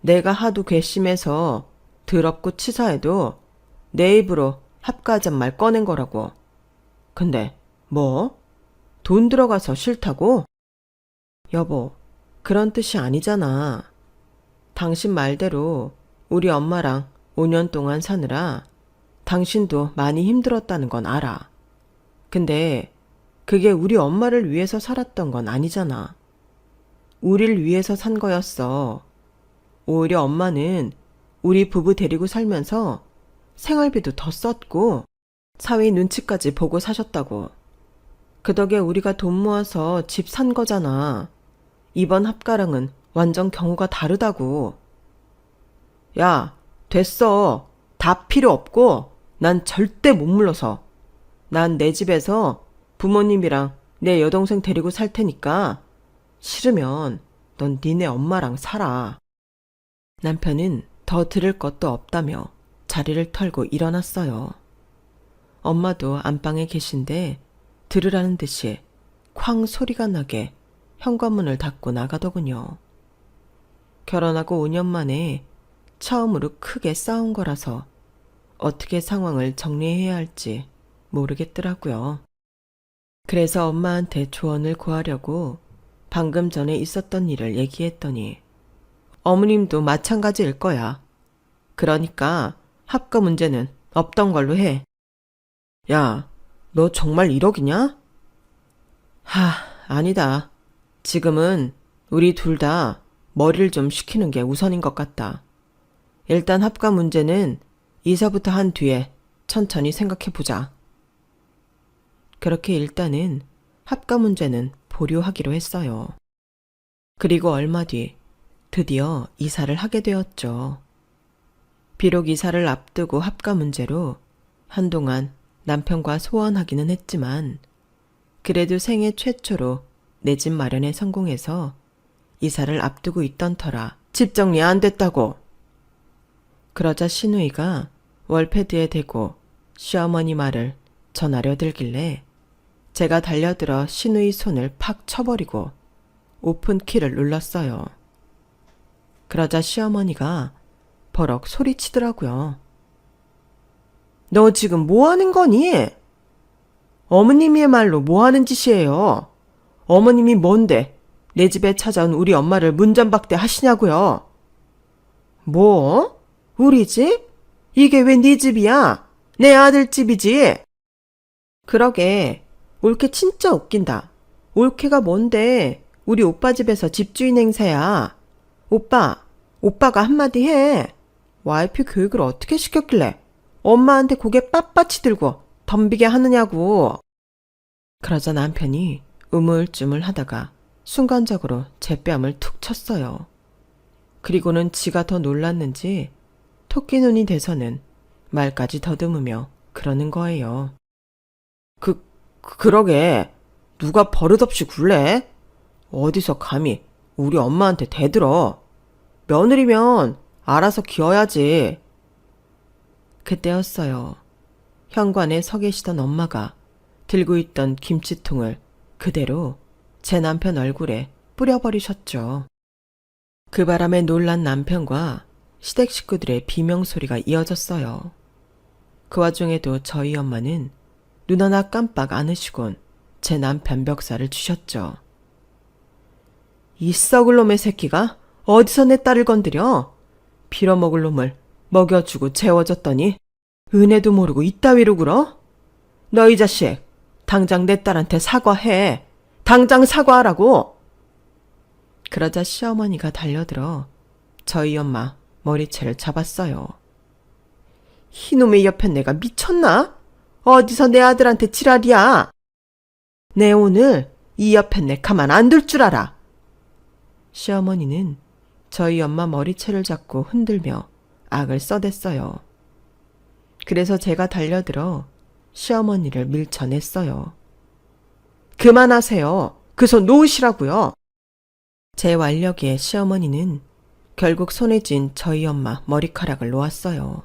내가 하도 괘씸해서 더럽고 치사해도 내 입으로 합가하잔 말 꺼낸 거라고. 근데 뭐? 돈 들어가서 싫다고? 여보, 그런 뜻이 아니잖아. 당신 말대로 우리 엄마랑 5년 동안 사느라 당신도 많이 힘들었다는 건 알아. 근데 그게 우리 엄마를 위해서 살았던 건 아니잖아. 우릴 위해서 산 거였어. 오히려 엄마는 우리 부부 데리고 살면서 생활비도 더 썼고 사위 눈치까지 보고 사셨다고. 그 덕에 우리가 돈 모아서 집 산 거잖아. 이번 합가랑은 완전 경우가 다르다고. 야, 됐어. 다 필요 없고 난 절대 못 물러서. 난 내 집에서 부모님이랑 내 여동생 데리고 살 테니까 싫으면 넌 니네 엄마랑 살아. 남편은 더 들을 것도 없다며 자리를 털고 일어났어요. 엄마도 안방에 계신데 들으라는 듯이 쾅 소리가 나게 현관문을 닫고 나가더군요. 결혼하고 5년 만에 처음으로 크게 싸운 거라서 어떻게 상황을 정리해야 할지 모르겠더라고요. 그래서 엄마한테 조언을 구하려고 방금 전에 있었던 일을 얘기했더니 어머님도 마찬가지일 거야. 그러니까 합가 문제는 없던 걸로 해. 야, 너 정말 1억이냐? 아니다. 지금은 우리 둘 다 머리를 좀 식히는 게 우선인 것 같다. 일단 합가 문제는 이사부터 한 뒤에 천천히 생각해보자. 그렇게 일단은 합가 문제는 보류하기로 했어요. 그리고 얼마 뒤 드디어 이사를 하게 되었죠. 비록 이사를 앞두고 합가 문제로 한동안 남편과 소원하기는 했지만 그래도 생애 최초로 내 집 마련에 성공해서 이사를 앞두고 있던 터라 집 정리 안 됐다고. 그러자 시누이가 월패드에 대고 시어머니 말을 전하려 들길래 제가 달려들어 시누이 손을 팍 쳐버리고 오픈키를 눌렀어요. 그러자 시어머니가 버럭 소리치더라고요. 너 지금 뭐 하는 거니? 어머님의 말로 뭐 하는 짓이에요? 어머님이 뭔데 내 집에 찾아온 우리 엄마를 문전박대 하시냐고요? 뭐? 우리 집? 이게 왜 네 집이야? 내 아들 집이지? 그러게, 올케 진짜 웃긴다. 올케가 뭔데 우리 오빠 집에서 집주인 행세야. 오빠가 한마디 해. 와이프 교육을 어떻게 시켰길래 엄마한테 고개 빳빳이 들고 덤비게 하느냐고. 그러자 남편이 우물쭈물 하다가 순간적으로 제 뺨을 툭 쳤어요. 그리고는 지가 더 놀랐는지 토끼 눈이 돼서는 말까지 더듬으며 그러는 거예요. 그러게 누가 버릇없이 굴래? 어디서 감히 우리 엄마한테 대들어. 며느리면 알아서 기어야지. 그때였어요. 현관에 서 계시던 엄마가 들고 있던 김치통을 그대로 제 남편 얼굴에 뿌려버리셨죠. 그 바람에 놀란 남편과 시댁 식구들의 비명소리가 이어졌어요. 그 와중에도 저희 엄마는 눈 하나 깜빡 안 하시곤 제 남편 멱살을 주셨죠. 이 썩을 놈의 새끼가 어디서 내 딸을 건드려? 빌어먹을 놈을 먹여주고 재워줬더니 은혜도 모르고 이따위로 굴어? 너 이 자식, 당장 내 딸한테 사과해. 당장 사과하라고. 그러자 시어머니가 달려들어 저희 엄마 머리채를 잡았어요. 이놈의 옆에 내가 미쳤나? 어디서 내 아들한테 지랄이야? 내 오늘 이 옆에 내 가만 안 둘 줄 알아. 시어머니는 저희 엄마 머리채를 잡고 흔들며 악을 써댔어요. 그래서 제가 달려들어 시어머니를 밀쳐냈어요. 그만하세요. 그 손 놓으시라고요. 제 완력에 시어머니는 결국 손에 쥔 저희 엄마 머리카락을 놓았어요.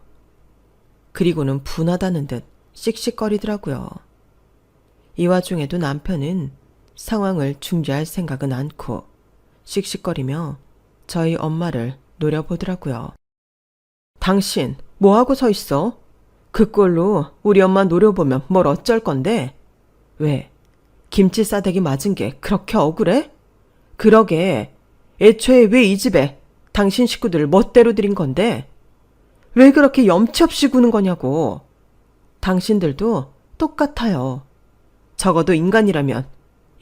그리고는 분하다는 듯 씩씩거리더라고요. 이 와중에도 남편은 상황을 중재할 생각은 않고 씩씩거리며 저희 엄마를 노려보더라고요. 당신 뭐하고 서 있어? 그 꼴로 우리 엄마 노려보면 뭘 어쩔 건데? 왜? 김치 싸대기 맞은 게 그렇게 억울해? 그러게, 애초에 왜 이 집에 당신 식구들을 멋대로 들인 건데? 왜 그렇게 염치 없이 구는 거냐고. 당신들도 똑같아요. 적어도 인간이라면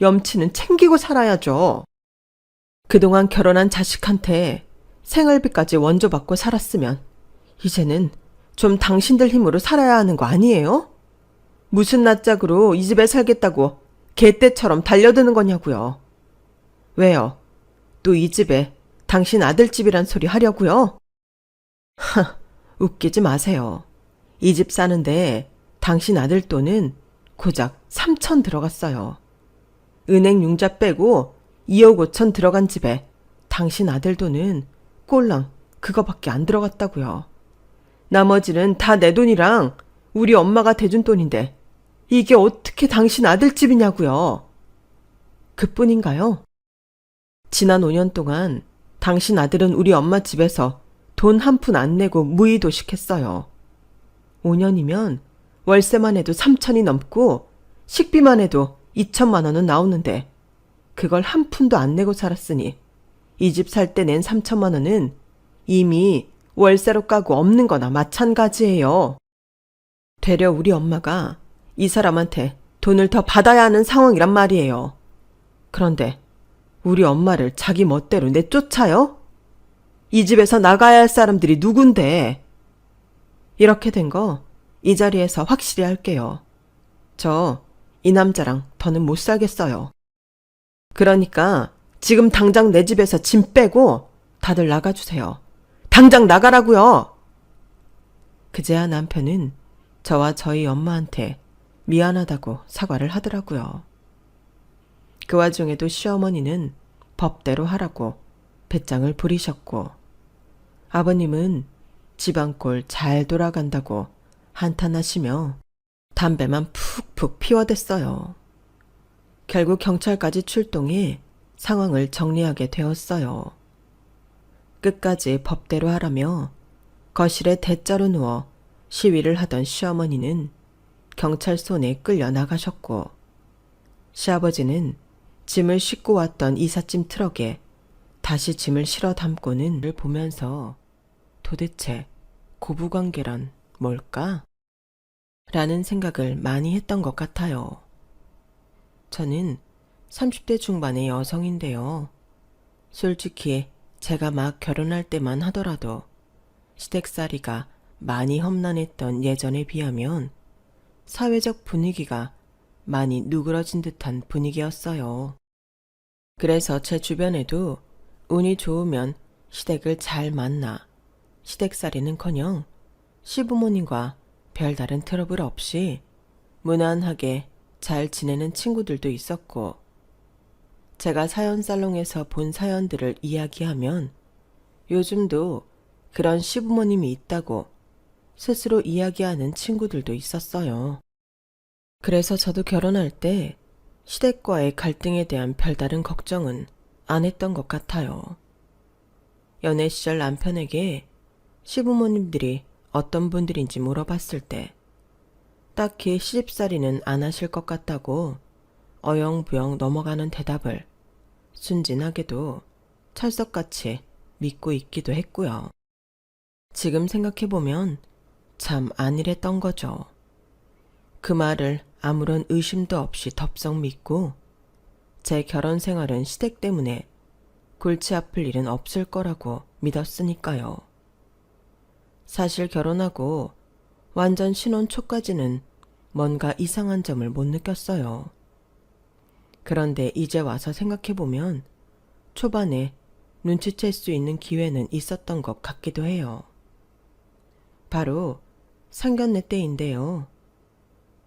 염치는 챙기고 살아야죠. 그동안 결혼한 자식한테 생활비까지 원조받고 살았으면 이제는 좀 당신들 힘으로 살아야 하는 거 아니에요? 무슨 낯짝으로 이 집에 살겠다고 개떼처럼 달려드는 거냐고요. 왜요? 또 이 집에 당신 아들집이란 소리 하려고요? 하, 웃기지 마세요. 이 집 사는데 당신 아들 돈은 고작 3천 들어갔어요. 은행 융자 빼고 2억 5천 들어간 집에 당신 아들 돈은 꼴랑 그거밖에 안 들어갔다고요. 나머지는 다 내 돈이랑 우리 엄마가 대준 돈인데 이게 어떻게 당신 아들 집이냐고요. 그뿐인가요? 지난 5년 동안 당신 아들은 우리 엄마 집에서 돈 한 푼 안 내고 무의도식했어요. 5년이면 월세만 해도 3천이 넘고 식비만 해도 2천만 원은 나오는데 그걸 한 푼도 안 내고 살았으니 이 집 살 때 낸 3천만 원은 이미 월세로 까고 없는 거나 마찬가지예요. 되려 우리 엄마가 이 사람한테 돈을 더 받아야 하는 상황이란 말이에요. 그런데 우리 엄마를 자기 멋대로 내쫓아요? 이 집에서 나가야 할 사람들이 누군데? 이렇게 된 거 이 자리에서 확실히 할게요. 저 이 남자랑 더는 못 살겠어요. 그러니까 지금 당장 내 집에서 짐 빼고 다들 나가주세요. 당장 나가라고요. 그제야 남편은 저와 저희 엄마한테 미안하다고 사과를 하더라고요. 그 와중에도 시어머니는 법대로 하라고 배짱을 부리셨고 아버님은 집안꼴 잘 돌아간다고 한탄하시며 담배만 푹푹 피워댔어요. 결국 경찰까지 출동해 상황을 정리하게 되었어요. 끝까지 법대로 하라며 거실에 대자로 누워 시위를 하던 시어머니는 경찰 손에 끌려 나가셨고 시아버지는 짐을 싣고 왔던 이삿짐 트럭에 다시 짐을 실어 담고는 보면서 도대체 고부관계란 뭘까? 라는 생각을 많이 했던 것 같아요. 저는 30대 중반의 여성인데요. 솔직히 제가 막 결혼할 때만 하더라도 시댁살이가 많이 험난했던 예전에 비하면 사회적 분위기가 많이 누그러진 듯한 분위기였어요. 그래서 제 주변에도 운이 좋으면 시댁을 잘 만나 시댁살이는커녕 시부모님과 별다른 트러블 없이 무난하게 잘 지내는 친구들도 있었고 제가 사연살롱에서 본 사연들을 이야기하면 요즘도 그런 시부모님이 있다고 스스로 이야기하는 친구들도 있었어요. 그래서 저도 결혼할 때 시댁과의 갈등에 대한 별다른 걱정은 안 했던 것 같아요. 연애 시절 남편에게 시부모님들이 어떤 분들인지 물어봤을 때 딱히 시집살이는 안 하실 것 같다고 어영부영 넘어가는 대답을 순진하게도 찰석같이 믿고 있기도 했고요. 지금 생각해보면 참 안일했던 거죠. 그 말을 아무런 의심도 없이 덥석 믿고 제 결혼 생활은 시댁 때문에 골치 아플 일은 없을 거라고 믿었으니까요. 사실 결혼하고 완전 신혼 초까지는 뭔가 이상한 점을 못 느꼈어요. 그런데 이제 와서 생각해보면 초반에 눈치챌 수 있는 기회는 있었던 것 같기도 해요. 바로 상견례 때인데요.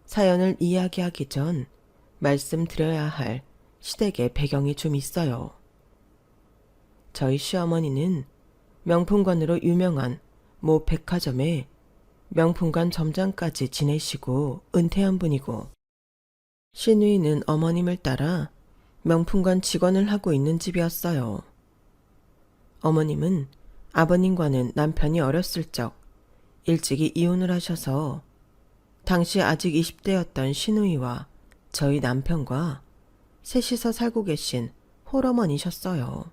사연을 이야기하기 전 말씀드려야 할 시댁의 배경이 좀 있어요. 저희 시어머니는 명품관으로 유명한 모 백화점에 명품관 점장까지 지내시고 은퇴한 분이고, 시누이는 어머님을 따라 명품관 직원을 하고 있는 집이었어요. 어머님은 아버님과는 남편이 어렸을 적 일찍이 이혼을 하셔서 당시 아직 20대였던 시누이와 저희 남편과 셋이서 살고 계신 홀어머니셨어요.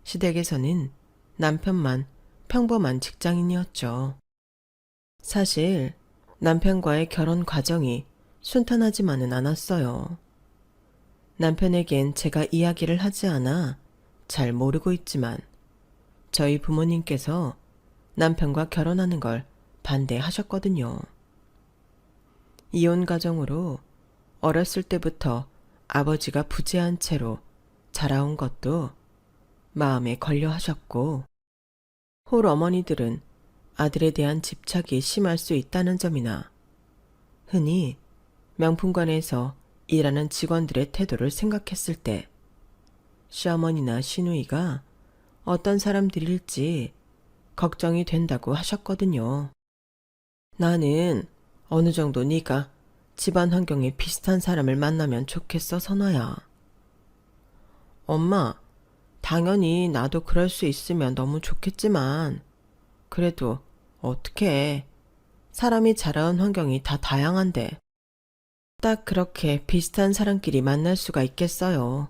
시댁에서는 남편만 평범한 직장인이었죠. 사실 남편과의 결혼 과정이 순탄하지만은 않았어요. 남편에겐 제가 이야기를 하지 않아 잘 모르고 있지만 저희 부모님께서 남편과 결혼하는 걸 반대하셨거든요. 이혼 가정으로 어렸을 때부터 아버지가 부재한 채로 자라온 것도 마음에 걸려 하셨고, 홀 어머니들은 아들에 대한 집착이 심할 수 있다는 점이나 흔히 명품관에서 일하는 직원들의 태도를 생각했을 때 시어머니나 시누이가 어떤 사람들일지 걱정이 된다고 하셨거든요. 나는 어느 정도 네가 집안 환경이 비슷한 사람을 만나면 좋겠어, 선아야. 엄마, 당연히 나도 그럴 수 있으면 너무 좋겠지만 그래도 어떡해. 사람이 자라온 환경이 다 다양한데 딱 그렇게 비슷한 사람끼리 만날 수가 있겠어요.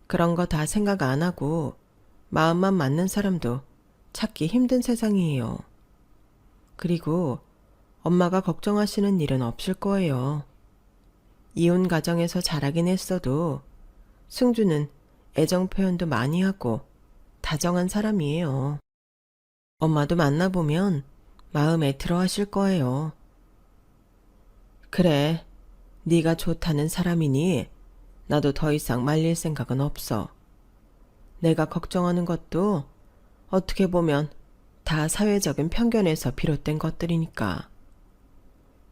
그런 거 다 생각 안 하고 마음만 맞는 사람도 찾기 힘든 세상이에요. 그리고 엄마가 걱정하시는 일은 없을 거예요. 이혼 가정에서 자라긴 했어도 승주는 애정 표현도 많이 하고 다정한 사람이에요. 엄마도 만나보면 마음에 들어 하실 거예요. 그래, 네가 좋다는 사람이니 나도 더 이상 말릴 생각은 없어. 내가 걱정하는 것도 어떻게 보면 다 사회적인 편견에서 비롯된 것들이니까.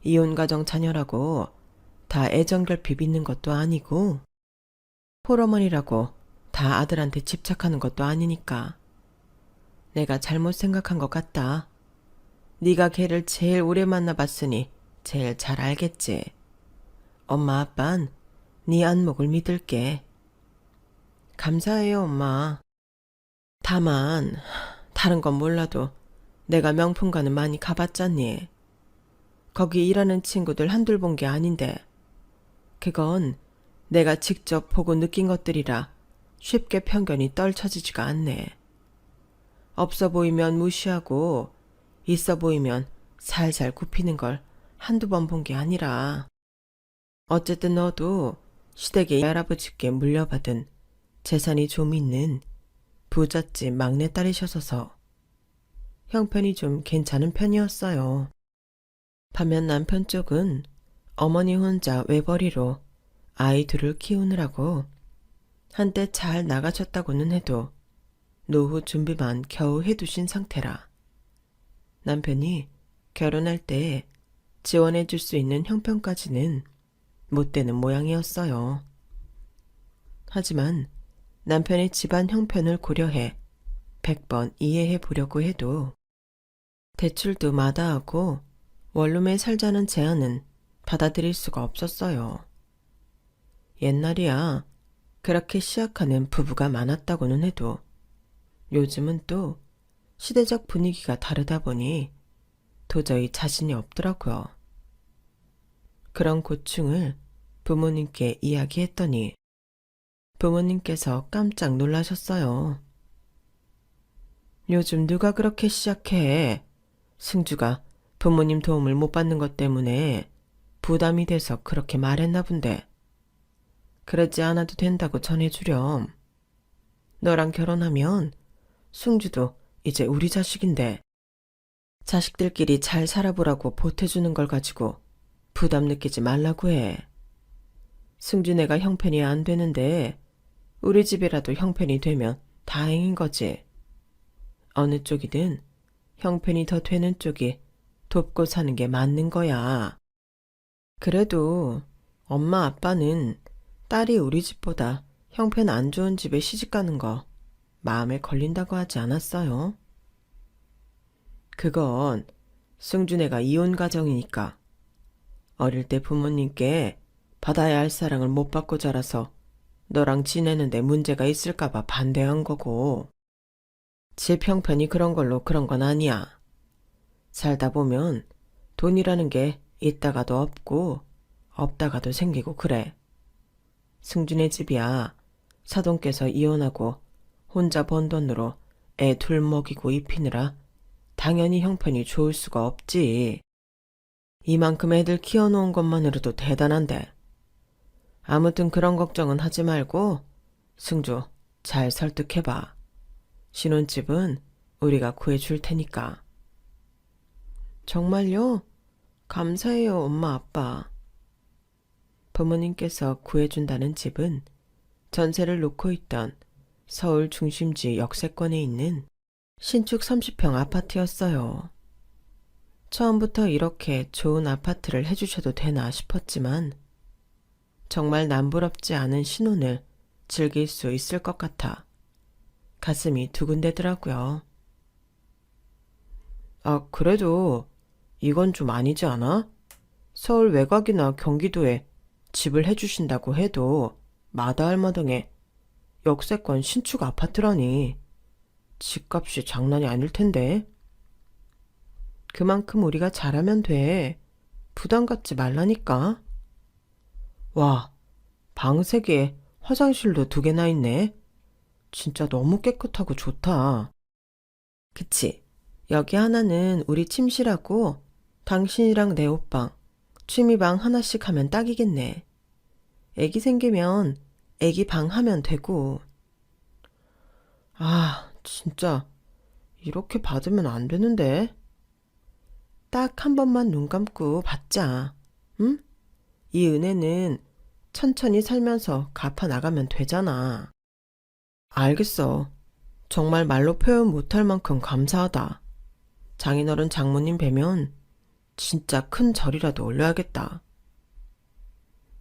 이혼 가정 자녀라고 다 애정 결핍 있는 것도 아니고 홀어머니라고 다 아들한테 집착하는 것도 아니니까. 내가 잘못 생각한 것 같다. 네가 걔를 제일 오래 만나봤으니 제일 잘 알겠지. 엄마 아빤 네 안목을 믿을게. 감사해요, 엄마. 다만 다른 건 몰라도 내가 명품관은 많이 가봤잖니. 거기 일하는 친구들 한둘 본 게 아닌데 그건 내가 직접 보고 느낀 것들이라 쉽게 편견이 떨쳐지지가 않네. 없어 보이면 무시하고 있어 보이면 살살 굽히는 걸 한두 번 본 게 아니라. 어쨌든 너도 시댁의 할아버지께 물려받은 재산이 좀 있는 부잣집 막내딸이셔서 형편이 좀 괜찮은 편이었어요. 반면 남편 쪽은 어머니 혼자 외벌이로 아이 둘을 키우느라고 한때 잘 나가셨다고는 해도 노후 준비만 겨우 해두신 상태라 남편이 결혼할 때 지원해 줄 수 있는 형편까지는 못 되는 모양이었어요. 하지만 남편의 집안 형편을 고려해 100번 이해해 보려고 해도 대출도 마다하고 원룸에 살자는 제안은 받아들일 수가 없었어요. 옛날이야 그렇게 시약하는 부부가 많았다고는 해도 요즘은 또 시대적 분위기가 다르다 보니 도저히 자신이 없더라고요. 그런 고충을 부모님께 이야기했더니 부모님께서 깜짝 놀라셨어요. 요즘 누가 그렇게 시작해? 승주가 부모님 도움을 못 받는 것 때문에 부담이 돼서 그렇게 말했나 본데. 그러지 않아도 된다고 전해주렴. 너랑 결혼하면 승주도 이제 우리 자식인데 자식들끼리 잘 살아보라고 보태주는 걸 가지고 부담 느끼지 말라고 해. 승준애가 형편이 안 되는데 우리 집이라도 형편이 되면 다행인 거지. 어느 쪽이든 형편이 더 되는 쪽이 돕고 사는 게 맞는 거야. 그래도 엄마 아빠는 딸이 우리 집보다 형편 안 좋은 집에 시집가는 거 마음에 걸린다고 하지 않았어요? 그건 승준애가 이혼 가정이니까 어릴 때 부모님께 받아야 할 사랑을 못 받고 자라서 너랑 지내는데 문제가 있을까봐 반대한 거고, 집 형편이 그런 걸로 그런 건 아니야. 살다 보면 돈이라는 게 있다가도 없고 없다가도 생기고 그래. 승준의 집이야 사돈께서 이혼하고 혼자 번 돈으로 애 둘 먹이고 입히느라 당연히 형편이 좋을 수가 없지. 이만큼 애들 키워놓은 것만으로도 대단한데. 아무튼 그런 걱정은 하지 말고 승주 잘 설득해봐. 신혼집은 우리가 구해줄 테니까. 정말요? 감사해요, 엄마, 아빠. 부모님께서 구해준다는 집은 전세를 놓고 있던 서울 중심지 역세권에 있는 신축 30평 아파트였어요. 처음부터 이렇게 좋은 아파트를 해주셔도 되나 싶었지만 정말 남부럽지 않은 신혼을 즐길 수 있을 것 같아 가슴이 두근대더라고요. 아, 그래도 이건 좀 아니지 않아? 서울 외곽이나 경기도에 집을 해주신다고 해도 마다할마당에 역세권 신축 아파트라니 집값이 장난이 아닐 텐데. 그만큼 우리가 잘하면 돼. 부담 갖지 말라니까. 와, 방 3개에 화장실도 2개나 있네. 진짜 너무 깨끗하고 좋다. 그치? 여기 하나는 우리 침실하고 당신이랑 내 옷방, 취미방 하나씩 하면 딱이겠네. 애기 생기면 애기 방 하면 되고. 아, 진짜 이렇게 받으면 안 되는데. 딱 한 번만 눈 감고 받자. 응? 이 은혜는 천천히 살면서 갚아 나가면 되잖아. 알겠어. 정말 말로 표현 못할 만큼 감사하다. 장인어른 장모님 뵈면 진짜 큰 절이라도 올려야겠다.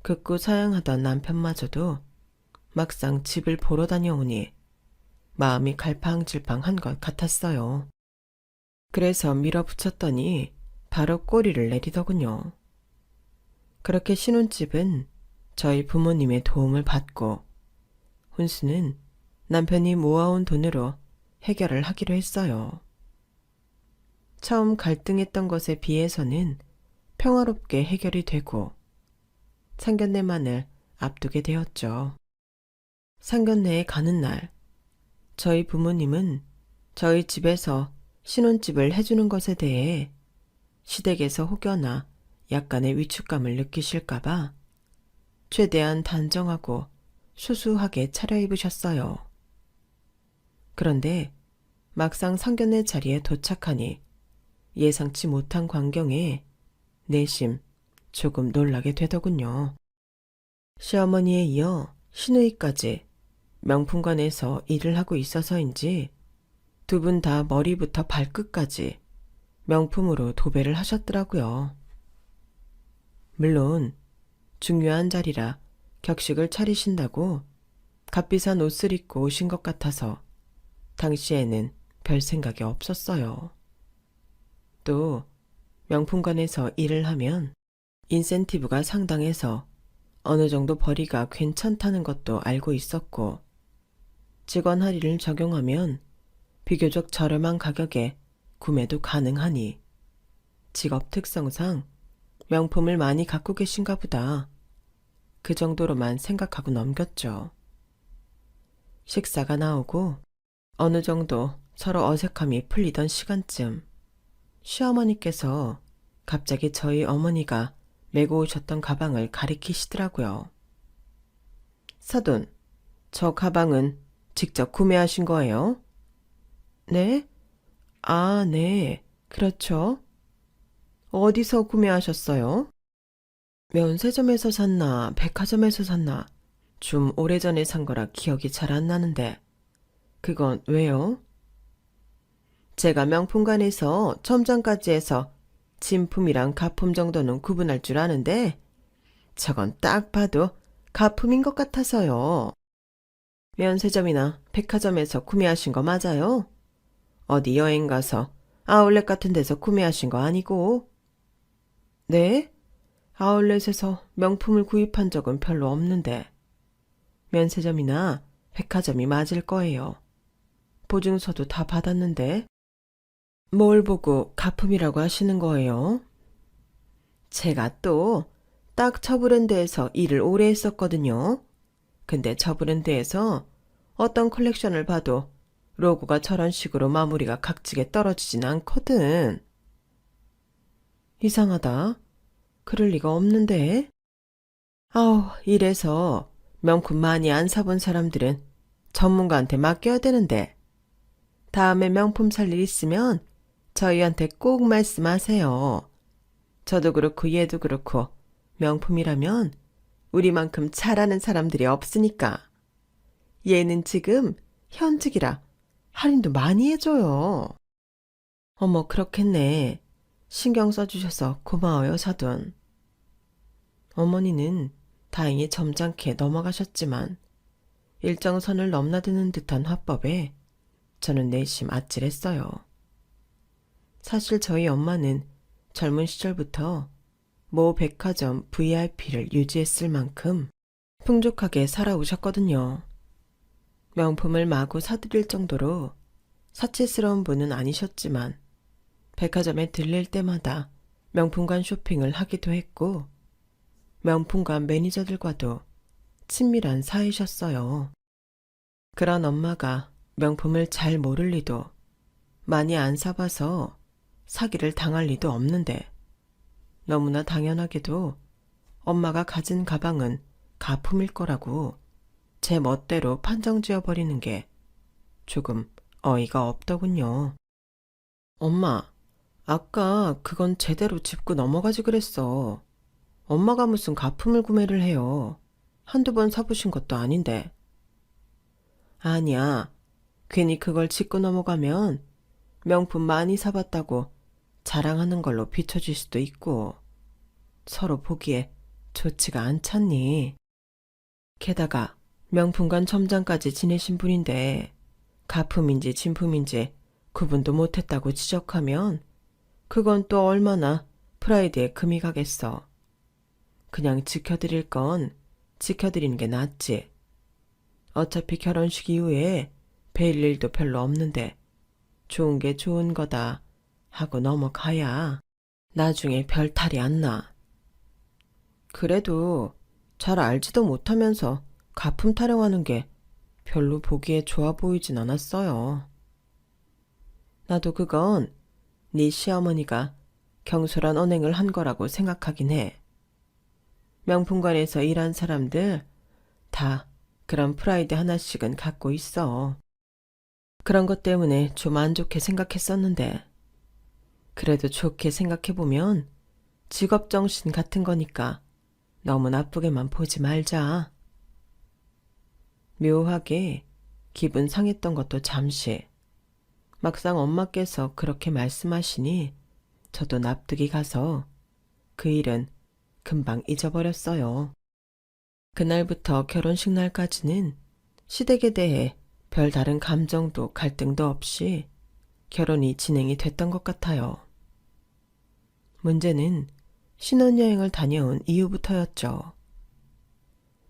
극구 사양하던 남편마저도 막상 집을 보러 다녀오니 마음이 갈팡질팡한 것 같았어요. 그래서 밀어붙였더니 바로 꼬리를 내리더군요. 그렇게 신혼집은 저희 부모님의 도움을 받고 혼수는 남편이 모아온 돈으로 해결을 하기로 했어요. 처음 갈등했던 것에 비해서는 평화롭게 해결이 되고 상견례만을 앞두게 되었죠. 상견례에 가는 날, 저희 부모님은 저희 집에서 신혼집을 해주는 것에 대해 시댁에서 혹여나 약간의 위축감을 느끼실까봐 최대한 단정하고 수수하게 차려입으셨어요. 그런데 막상 상견례 자리에 도착하니 예상치 못한 광경에 내심 조금 놀라게 되더군요. 시어머니에 이어 시누이까지 명품관에서 일을 하고 있어서인지 두 분 다 머리부터 발끝까지 명품으로 도배를 하셨더라고요. 물론 중요한 자리라 격식을 차리신다고 값비싼 옷을 입고 오신 것 같아서 당시에는 별 생각이 없었어요. 또 명품관에서 일을 하면 인센티브가 상당해서 어느 정도 벌이가 괜찮다는 것도 알고 있었고 직원 할인을 적용하면 비교적 저렴한 가격에 구매도 가능하니 직업 특성상 명품을 많이 갖고 계신가 보다. 그 정도로만 생각하고 넘겼죠. 식사가 나오고 어느 정도 서로 어색함이 풀리던 시간쯤 시어머니께서 갑자기 저희 어머니가 메고 오셨던 가방을 가리키시더라고요. 사돈, 저 가방은 직접 구매하신 거예요? 네? 아, 네. 그렇죠. 어디서 구매하셨어요? 면세점에서 샀나, 백화점에서 샀나, 좀 오래전에 산 거라 기억이 잘 안 나는데. 그건 왜요? 제가 명품관에서 첨장까지 해서 진품이랑 가품 정도는 구분할 줄 아는데, 저건 딱 봐도 가품인 것 같아서요. 면세점이나 백화점에서 구매하신 거 맞아요? 어디 여행 가서 아울렛 같은 데서 구매하신 거 아니고? 네? 아울렛에서 명품을 구입한 적은 별로 없는데. 면세점이나 백화점이 맞을 거예요. 보증서도 다 받았는데. 뭘 보고 가품이라고 하시는 거예요? 제가 또 딱 저 브랜드에서 일을 오래 했었거든요. 근데 저 브랜드에서 어떤 컬렉션을 봐도 로고가 저런 식으로 마무리가 각지게 떨어지진 않거든. 이상하다. 그럴 리가 없는데. 아우, 이래서 명품 많이 안 사본 사람들은 전문가한테 맡겨야 되는데. 다음에 명품 살 일 있으면 저희한테 꼭 말씀하세요. 저도 그렇고 얘도 그렇고 명품이라면 우리만큼 잘하는 사람들이 없으니까. 얘는 지금 현직이라 할인도 많이 해줘요. 어머, 그렇겠네. 신경 써주셔서 고마워요, 사돈. 어머니는 다행히 점잖게 넘어가셨지만 일정선을 넘나드는 듯한 화법에 저는 내심 아찔했어요. 사실 저희 엄마는 젊은 시절부터 모 백화점 VIP를 유지했을 만큼 풍족하게 살아오셨거든요. 명품을 마구 사드릴 정도로 사치스러운 분은 아니셨지만 백화점에 들릴 때마다 명품관 쇼핑을 하기도 했고 명품관 매니저들과도 친밀한 사이셨어요. 그런 엄마가 명품을 잘 모를 리도, 많이 안 사봐서 사기를 당할 리도 없는데 너무나 당연하게도 엄마가 가진 가방은 가품일 거라고 제 멋대로 판정 지어버리는 게 조금 어이가 없더군요. 엄마, 아까 그건 제대로 짚고 넘어가지 그랬어. 엄마가 무슨 가품을 구매를 해요. 한두 번 사보신 것도 아닌데. 아니야. 괜히 그걸 짚고 넘어가면 명품 많이 사봤다고 자랑하는 걸로 비춰질 수도 있고 서로 보기에 좋지가 않잖니. 게다가 명품관 첨장까지 지내신 분인데 가품인지 진품인지 구분도 못했다고 지적하면 그건 또 얼마나 프라이드에 금이 가겠어. 그냥 지켜드릴 건 지켜드리는 게 낫지. 어차피 결혼식 이후에 뵐 일도 별로 없는데 좋은 게 좋은 거다 하고 넘어가야 나중에 별 탈이 안 나. 그래도 잘 알지도 못하면서 가품 타령하는 게 별로 보기에 좋아 보이진 않았어요. 나도 그건 네 시어머니가 경솔한 언행을 한 거라고 생각하긴 해. 명품관에서 일한 사람들 다 그런 프라이드 하나씩은 갖고 있어. 그런 것 때문에 좀 안 좋게 생각했었는데 그래도 좋게 생각해보면 직업정신 같은 거니까 너무 나쁘게만 보지 말자. 묘하게 기분 상했던 것도 잠시. 막상 엄마께서 그렇게 말씀하시니 저도 납득이 가서 그 일은 금방 잊어버렸어요. 그날부터 결혼식 날까지는 시댁에 대해 별다른 감정도 갈등도 없이 결혼이 진행이 됐던 것 같아요. 문제는 신혼여행을 다녀온 이후부터였죠.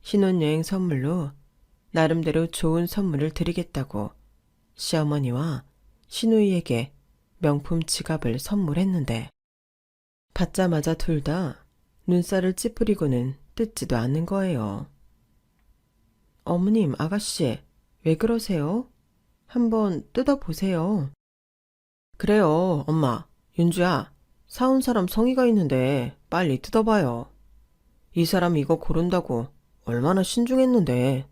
신혼여행 선물로 나름대로 좋은 선물을 드리겠다고 시어머니와 시누이에게 명품 지갑을 선물했는데 받자마자 둘 다 눈살을 찌푸리고는 뜯지도 않는 거예요. 어머님, 아가씨, 왜 그러세요? 한번 뜯어보세요. 그래요, 엄마. 윤주야, 사온 사람 성의가 있는데 빨리 뜯어봐요. 이 사람 이거 고른다고 얼마나 신중했는데.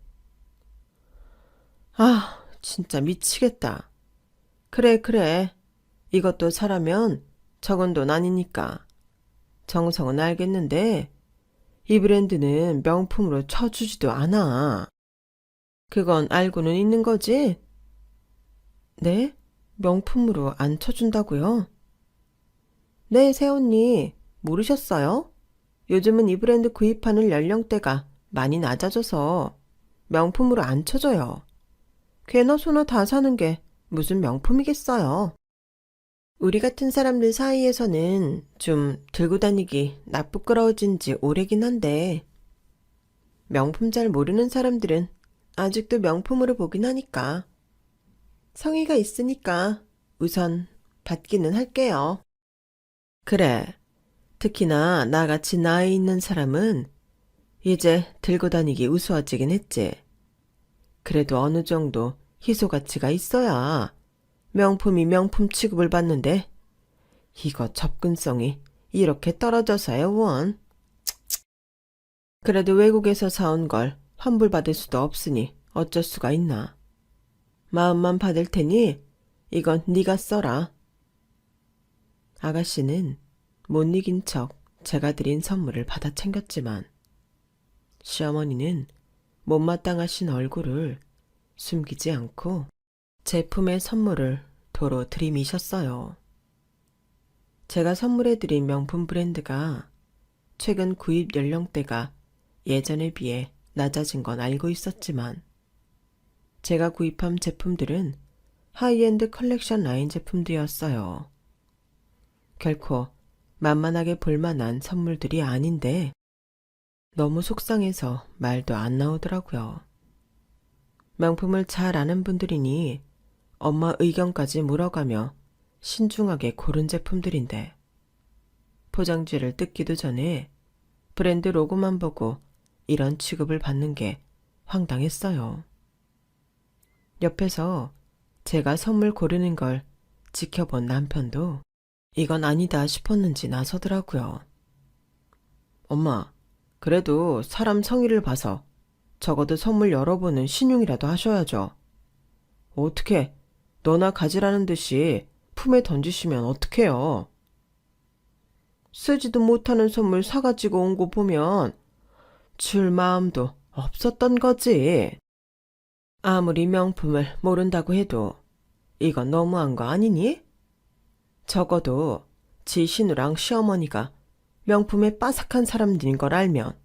아, 진짜 미치겠다. 그래, 그래. 이것도 사라면 적은 돈 아니니까. 정성은 알겠는데 이 브랜드는 명품으로 쳐주지도 않아. 그건 알고는 있는 거지? 네? 명품으로 안 쳐준다고요? 네, 새언니. 모르셨어요? 요즘은 이 브랜드 구입하는 연령대가 많이 낮아져서 명품으로 안 쳐줘요. 꽤나 소나 다 사는 게 무슨 명품이겠어요. 우리 같은 사람들 사이에서는 좀 들고 다니기 나쁘끄러워진 지 오래긴 한데 명품 잘 모르는 사람들은 아직도 명품으로 보긴 하니까 성의가 있으니까 우선 받기는 할게요. 그래. 특히나 나같이 나이 있는 사람은 이제 들고 다니기 우스워지긴 했지. 그래도 어느 정도 희소 가치가 있어야 명품이 명품 취급을 받는데 이거 접근성이 이렇게 떨어져서야 원. 그래도 외국에서 사온 걸 환불받을 수도 없으니 어쩔 수가 있나. 마음만 받을 테니 이건 네가 써라. 아가씨는 못 이긴 척 제가 드린 선물을 받아 챙겼지만 시어머니는 못마땅하신 얼굴을 숨기지 않고 제품의 선물을 도로 들이미셨어요. 제가 선물해드린 명품 브랜드가 최근 구입 연령대가 예전에 비해 낮아진 건 알고 있었지만 제가 구입한 제품들은 하이엔드 컬렉션 라인 제품들이었어요. 결코 만만하게 볼만한 선물들이 아닌데 너무 속상해서 말도 안 나오더라고요. 명품을 잘 아는 분들이니 엄마 의견까지 물어가며 신중하게 고른 제품들인데 포장지를 뜯기도 전에 브랜드 로고만 보고 이런 취급을 받는 게 황당했어요. 옆에서 제가 선물 고르는 걸 지켜본 남편도 이건 아니다 싶었는지 나서더라고요. 엄마, 그래도 사람 성의를 봐서 적어도 선물 열어보는 신용이라도 하셔야죠. 어떻게 너나 가지라는 듯이 품에 던지시면 어떡해요. 쓰지도 못하는 선물 사가지고 온 거 보면 줄 마음도 없었던 거지. 아무리 명품을 모른다고 해도 이건 너무한 거 아니니? 적어도 지 신우랑 시어머니가 명품에 빠삭한 사람들인 걸 알면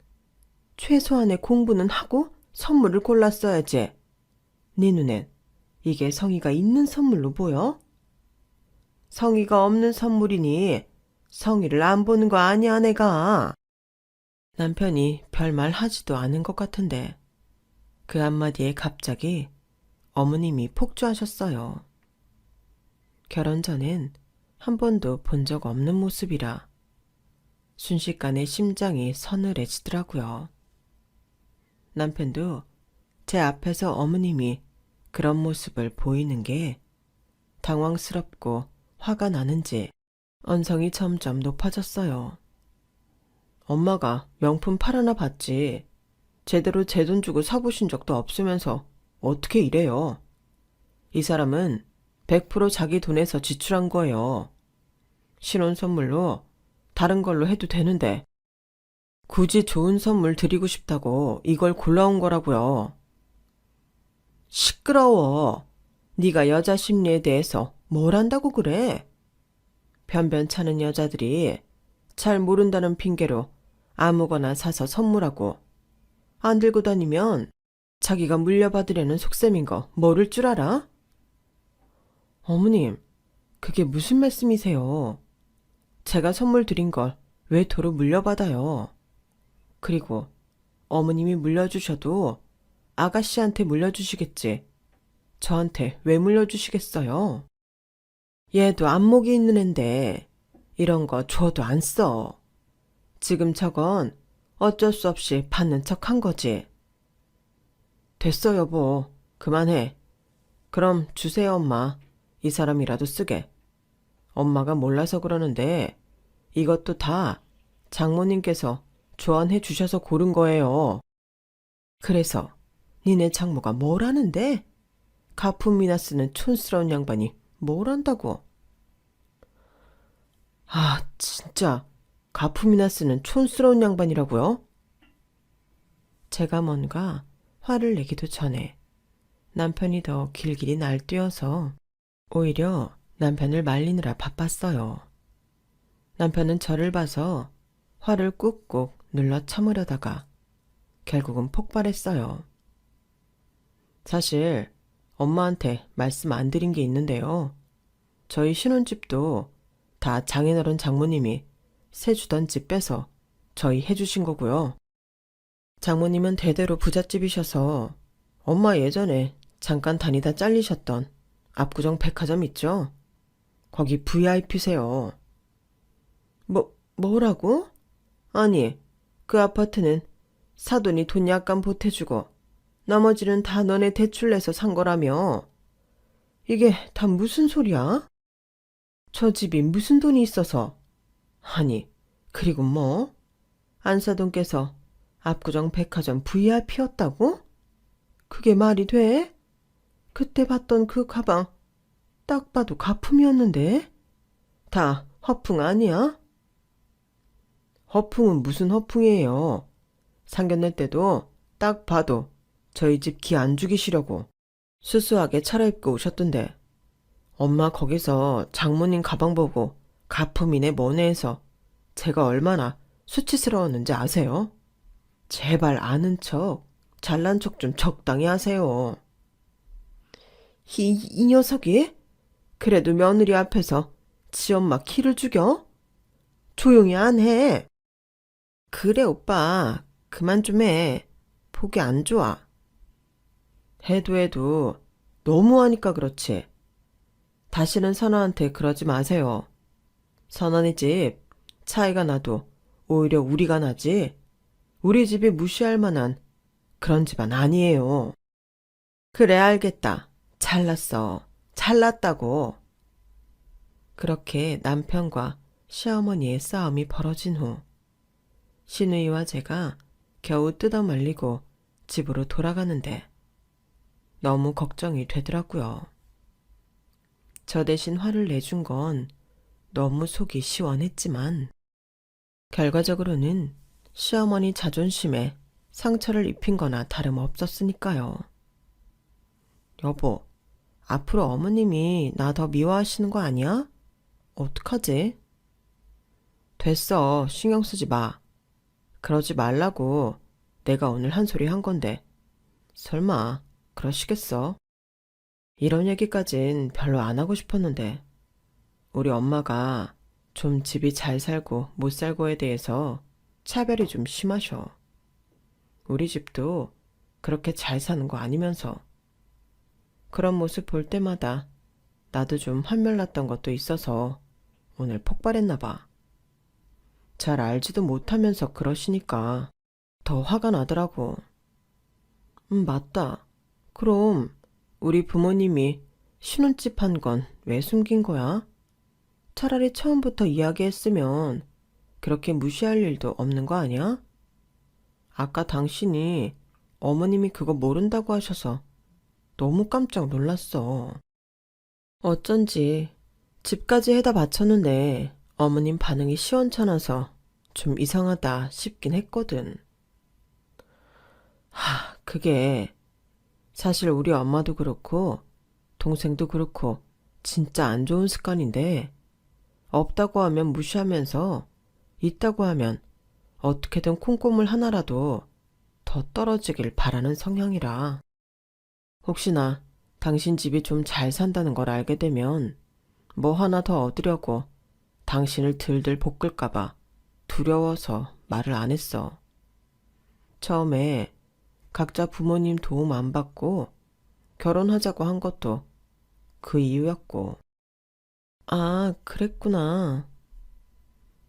최소한의 공부는 하고 선물을 골랐어야지. 네 눈엔 이게 성의가 있는 선물로 보여? 성의가 없는 선물이니 성의를 안 보는 거 아니야, 내가. 남편이 별말 하지도 않은 것 같은데 그 한마디에 갑자기 어머님이 폭주하셨어요. 결혼 전엔 한 번도 본 적 없는 모습이라 순식간에 심장이 서늘해지더라고요. 남편도 제 앞에서 어머님이 그런 모습을 보이는 게 당황스럽고 화가 나는지 언성이 점점 높아졌어요. 엄마가 명품 팔아나 봤지 제대로 제 돈 주고 사보신 적도 없으면서 어떻게 이래요? 이 사람은 100% 자기 돈에서 지출한 거예요. 신혼 선물로 다른 걸로 해도 되는데 굳이 좋은 선물 드리고 싶다고 이걸 골라온 거라고요. 시끄러워. 네가 여자 심리에 대해서 뭘 안다고 그래? 변변찮은 여자들이 잘 모른다는 핑계로 아무거나 사서 선물하고 안 들고 다니면 자기가 물려받으려는 속셈인 거 모를 줄 알아? 어머님, 그게 무슨 말씀이세요? 제가 선물 드린 걸 왜 도로 물려받아요? 그리고 어머님이 물려주셔도 아가씨한테 물려주시겠지. 저한테 왜 물려주시겠어요? 얘도 안목이 있는 앤데 이런 거 줘도 안 써. 지금 저건 어쩔 수 없이 받는 척 한 거지. 됐어, 여보. 그만해. 그럼 주세요, 엄마. 이 사람이라도 쓰게. 엄마가 몰라서 그러는데 이것도 다 장모님께서 조언해 주셔서 고른 거예요. 그래서 니네 장모가 뭘 하는데? 가품이나 쓰는 촌스러운 양반이 뭘 한다고? 아, 진짜 가품이나 쓰는 촌스러운 양반이라고요? 제가 뭔가 화를 내기도 전에 남편이 더 길길이 날뛰어서 오히려 남편을 말리느라 바빴어요. 남편은 저를 봐서 화를 꾹꾹 눌러 참으려다가 결국은 폭발했어요. 사실 엄마한테 말씀 안 드린 게 있는데요. 저희 신혼집도 다 장인어른 장모님이 세 주던 집 빼서 저희 해주신 거고요. 장모님은 대대로 부잣집이셔서 엄마 예전에 잠깐 다니다 잘리셨던 압구정 백화점 있죠? 거기 VIP세요. 뭐라고? 아니, 그 아파트는 사돈이 돈 약간 보태주고 나머지는 다 너네 대출 내서 산 거라며. 이게 다 무슨 소리야? 저 집이 무슨 돈이 있어서. 아니, 그리고 뭐? 안사돈께서 압구정 백화점 VIP였다고? 그게 말이 돼? 그때 봤던 그 가방 딱 봐도 가품이었는데? 다 허풍 아니야? 허풍은 무슨 허풍이에요. 상견례 때도 딱 봐도 저희 집 기 안 죽이시려고 수수하게 차려입고 오셨던데 엄마 거기서 장모님 가방 보고 가품이네 뭐네 해서 제가 얼마나 수치스러웠는지 아세요? 제발 아는 척, 잘난 척 좀 적당히 하세요. 이 녀석이? 그래도 며느리 앞에서 지 엄마 키를 죽여? 조용히 안 해. 그래 오빠 그만 좀 해. 보기 안 좋아. 해도 너무하니까 그렇지. 다시는 선아한테 그러지 마세요. 선언이 집 차이가 나도 오히려 우리가 나지. 우리 집이 무시할 만한 그런 집안 아니에요. 그래 알겠다. 잘났어. 잘났다고. 그렇게 남편과 시어머니의 싸움이 벌어진 후 시누이와 제가 겨우 뜯어말리고 집으로 돌아가는데 너무 걱정이 되더라고요. 저 대신 화를 내준 건 너무 속이 시원했지만 결과적으로는 시어머니 자존심에 상처를 입힌 거나 다름없었으니까요. 여보, 앞으로 어머님이 나 더 미워하시는 거 아니야? 어떡하지? 됐어, 신경 쓰지 마. 그러지 말라고 내가 오늘 한 소리 한 건데 설마 그러시겠어? 이런 얘기까진 별로 안 하고 싶었는데 우리 엄마가 좀 집이 잘 살고 못 살고에 대해서 차별이 좀 심하셔. 우리 집도 그렇게 잘 사는 거 아니면서. 그런 모습 볼 때마다 나도 좀 환멸났던 것도 있어서 오늘 폭발했나 봐. 잘 알지도 못하면서 그러시니까 더 화가 나더라고. 맞다. 그럼 우리 부모님이 신혼집 한 건 왜 숨긴 거야? 차라리 처음부터 이야기했으면 그렇게 무시할 일도 없는 거 아니야? 아까 당신이 어머님이 그거 모른다고 하셔서 너무 깜짝 놀랐어. 어쩐지 집까지 해다 바쳤는데 어머님 반응이 시원찮아서 좀 이상하다 싶긴 했거든. 그게 사실 우리 엄마도 그렇고 동생도 그렇고 진짜 안 좋은 습관인데 없다고 하면 무시하면서 있다고 하면 어떻게든 콩고물 하나라도 더 떨어지길 바라는 성향이라. 혹시나 당신 집이 좀 잘 산다는 걸 알게 되면 뭐 하나 더 얻으려고 당신을 들들 볶을까봐 두려워서 말을 안 했어. 처음에 각자 부모님 도움 안 받고 결혼하자고 한 것도 그 이유였고. 아, 그랬구나.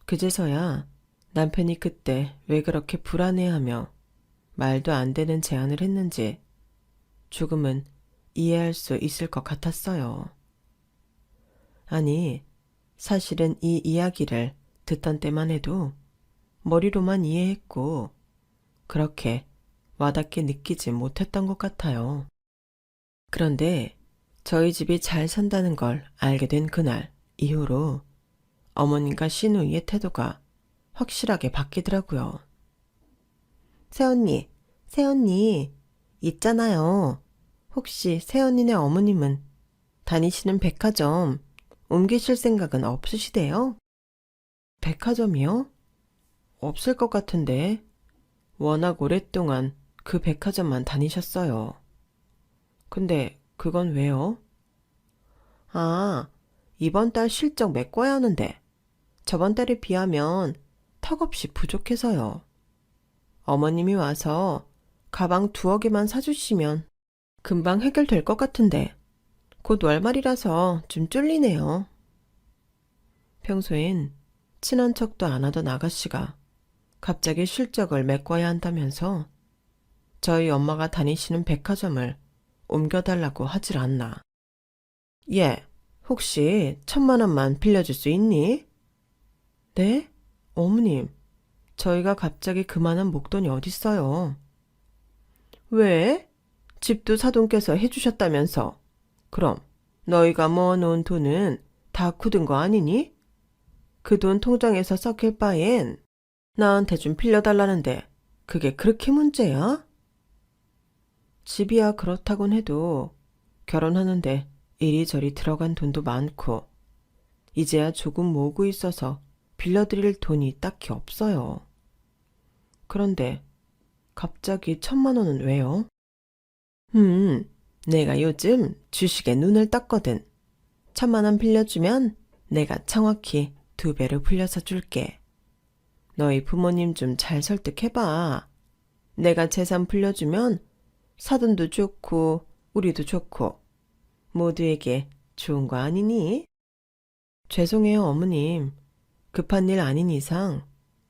그제서야 남편이 그때 왜 그렇게 불안해하며 말도 안 되는 제안을 했는지 조금은 이해할 수 있을 것 같았어요. 아니, 사실은 이 이야기를 듣던 때만 해도 머리로만 이해했고 그렇게 와닿게 느끼지 못했던 것 같아요. 그런데 저희 집이 잘 산다는 걸 알게 된 그날 이후로 어머님과 시누이의 태도가 확실하게 바뀌더라고요. 새언니, 새언니, 있잖아요. 혹시 새언니네 어머님은 다니시는 백화점 옮기실 생각은 없으시대요? 백화점이요? 없을 것 같은데. 워낙 오랫동안 그 백화점만 다니셨어요. 근데 그건 왜요? 아, 이번 달 실적 메꿔야 하는데 저번 달에 비하면 턱없이 부족해서요. 어머님이 와서 가방 2개 사주시면 금방 해결될 것 같은데 곧 월말이라서 좀 쫄리네요. 평소엔 친한 척도 안 하던 아가씨가 갑자기 실적을 메꿔야 한다면서 저희 엄마가 다니시는 백화점을 옮겨달라고 하질 않나. 얘, 혹시 1,000만 원만 빌려줄 수 있니? 네? 어머님, 저희가 갑자기 그만한 목돈이 어딨어요. 왜? 집도 사돈께서 해주셨다면서. 그럼 너희가 모아놓은 돈은 다 굳은 거 아니니? 그 돈 통장에서 썩힐 바엔 나한테 좀 빌려달라는데 그게 그렇게 문제야? 집이야 그렇다곤 해도 결혼하는데 이리저리 들어간 돈도 많고 이제야 조금 모으고 있어서 빌려드릴 돈이 딱히 없어요. 그런데 갑자기 1,000만 원은 왜요? 내가 요즘 주식에 눈을 떴거든. 1,000만 원 빌려주면 내가 정확히 2배로 불려서 줄게. 너희 부모님 좀 잘 설득해봐. 내가 재산 불려주면 사돈도 좋고 우리도 좋고 모두에게 좋은 거 아니니? 죄송해요, 어머님. 급한 일 아닌 이상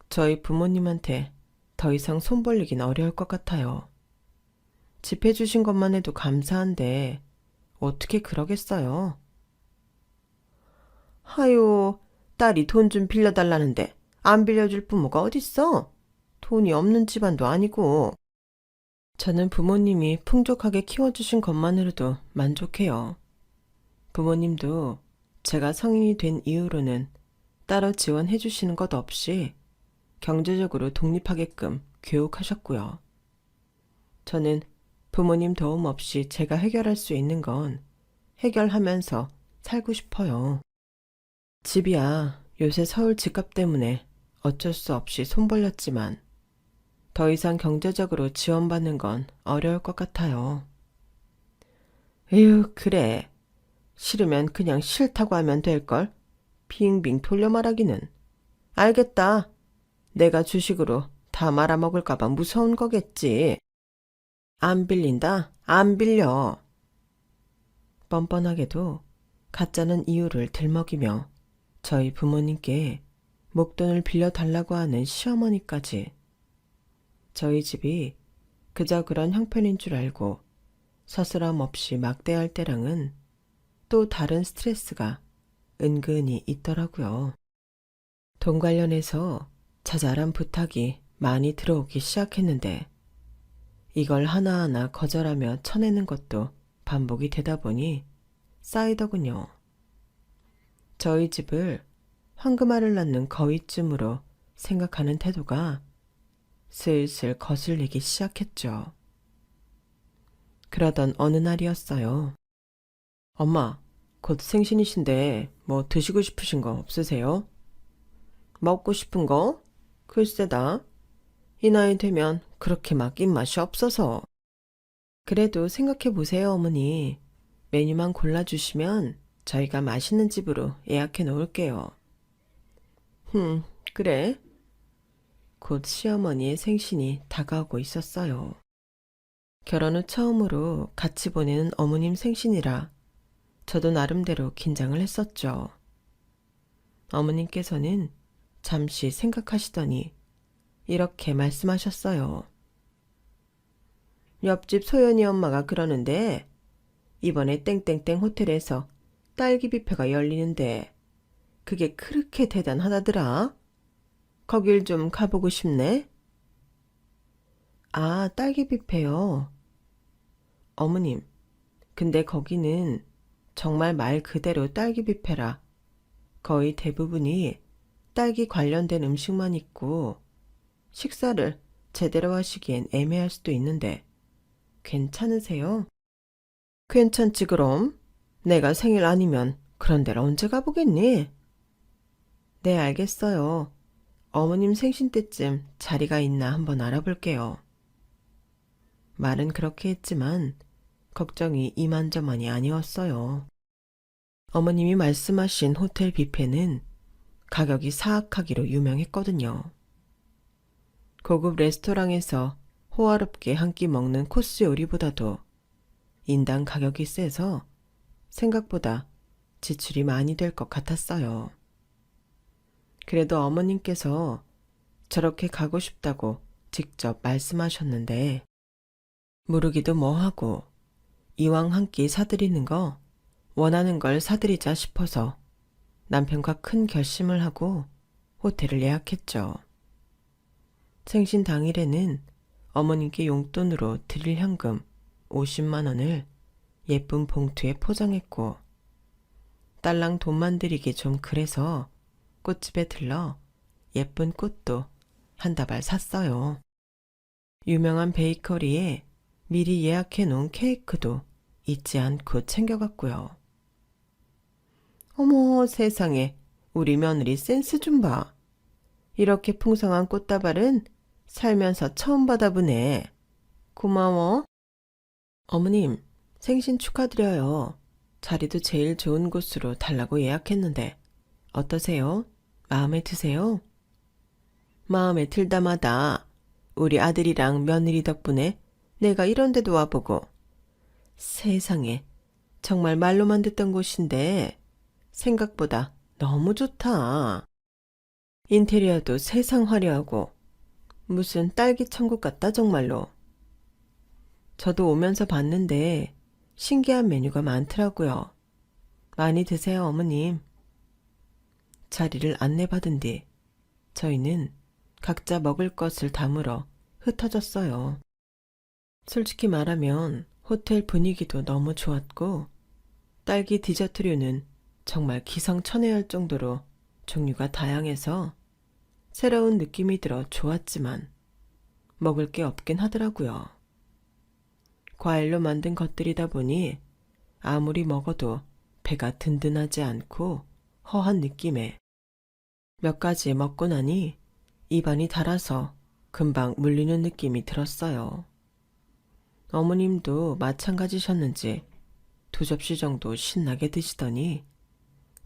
저희 부모님한테 더 이상 손 벌리긴 어려울 것 같아요. 집 해주신 것만 해도 감사한데 어떻게 그러겠어요? 하요, 딸이 돈 좀 빌려달라는데 안 빌려줄 부모가 어딨어? 돈이 없는 집안도 아니고. 저는 부모님이 풍족하게 키워주신 것만으로도 만족해요. 부모님도 제가 성인이 된 이후로는 따로 지원해 주시는 것 없이 경제적으로 독립하게끔 교육하셨고요. 저는 부모님 도움 없이 제가 해결할 수 있는 건 해결하면서 살고 싶어요. 집이야 요새 서울 집값 때문에 어쩔 수 없이 손 벌렸지만 더 이상 경제적으로 지원받는 건 어려울 것 같아요. 에휴, 그래. 싫으면 그냥 싫다고 하면 될걸. 빙빙 돌려 말하기는. 알겠다. 내가 주식으로 다 말아먹을까봐 무서운 거겠지. 안 빌린다? 안 빌려. 뻔뻔하게도 가짜는 이유를 들먹이며 저희 부모님께 목돈을 빌려달라고 하는 시어머니까지. 저희 집이 그저 그런 형편인 줄 알고 서스럼 없이 막대할 때랑은 또 다른 스트레스가 은근히 있더라고요. 돈 관련해서 자잘한 부탁이 많이 들어오기 시작했는데 이걸 하나하나 거절하며 쳐내는 것도 반복이 되다 보니 쌓이더군요. 저희 집을 황금알을 낳는 거위쯤으로 생각하는 태도가 슬슬 거슬리기 시작했죠. 그러던 어느 날이었어요. 엄마, 곧 생신이신데 뭐 드시고 싶으신 거 없으세요? 먹고 싶은 거? 글쎄다. 이 나이 되면 그렇게 막 입맛이 없어서. 그래도 생각해 보세요, 어머니. 메뉴만 골라주시면 저희가 맛있는 집으로 예약해 놓을게요. 그래. 곧 시어머니의 생신이 다가오고 있었어요. 결혼 후 처음으로 같이 보내는 어머님 생신이라 저도 나름대로 긴장을 했었죠. 어머님께서는 잠시 생각하시더니 이렇게 말씀하셨어요. 옆집 소연이 엄마가 그러는데 이번에 땡땡땡 호텔에서 딸기 뷔페가 열리는데 그게 그렇게 대단하다더라. 거길 좀 가보고 싶네. 아, 딸기 뷔페요. 어머님, 근데 거기는 정말 말 그대로 딸기 뷔페라. 거의 대부분이 딸기 관련된 음식만 있고 식사를 제대로 하시기엔 애매할 수도 있는데 괜찮으세요? 괜찮지 그럼? 내가 생일 아니면 그런 데를 언제 가보겠니? 네, 알겠어요. 어머님 생신 때쯤 자리가 있나 한번 알아볼게요. 말은 그렇게 했지만 걱정이 이만저만이 아니었어요. 어머님이 말씀하신 호텔 뷔페는 가격이 사악하기로 유명했거든요. 고급 레스토랑에서 호화롭게 한 끼 먹는 코스 요리보다도 인당 가격이 세서 생각보다 지출이 많이 될 것 같았어요. 그래도 어머님께서 저렇게 가고 싶다고 직접 말씀하셨는데 모르기도 뭐하고 이왕 한 끼 사드리는 거 원하는 걸 사드리자 싶어서 남편과 큰 결심을 하고 호텔을 예약했죠. 생신 당일에는 어머님께 용돈으로 드릴 현금 50만 원을 예쁜 봉투에 포장했고 딸랑 돈만 드리기 좀 그래서 꽃집에 들러 예쁜 꽃도 한 다발 샀어요. 유명한 베이커리에 미리 예약해 놓은 케이크도 잊지 않고 챙겨갔고요. 어머 세상에 우리 며느리 센스 좀 봐. 이렇게 풍성한 꽃다발은 살면서 처음 받아보네. 고마워. 어머님, 생신 축하드려요. 자리도 제일 좋은 곳으로 달라고 예약했는데 어떠세요? 마음에 드세요? 마음에 들다마다 우리 아들이랑 며느리 덕분에 내가 이런 데도 와보고 세상에 정말 말로만 듣던 곳인데 생각보다 너무 좋다. 인테리어도 세상 화려하고 무슨 딸기 천국 같다 정말로. 저도 오면서 봤는데 신기한 메뉴가 많더라고요. 많이 드세요 어머님. 자리를 안내받은 뒤 저희는 각자 먹을 것을 담으러 흩어졌어요. 솔직히 말하면 호텔 분위기도 너무 좋았고 딸기 디저트류는 정말 기성천외할 정도로 종류가 다양해서 새로운 느낌이 들어 좋았지만 먹을 게 없긴 하더라고요. 과일로 만든 것들이다 보니 아무리 먹어도 배가 든든하지 않고 허한 느낌에 몇 가지 먹고 나니 입안이 달아서 금방 물리는 느낌이 들었어요. 어머님도 마찬가지셨는지 2접시 정도 신나게 드시더니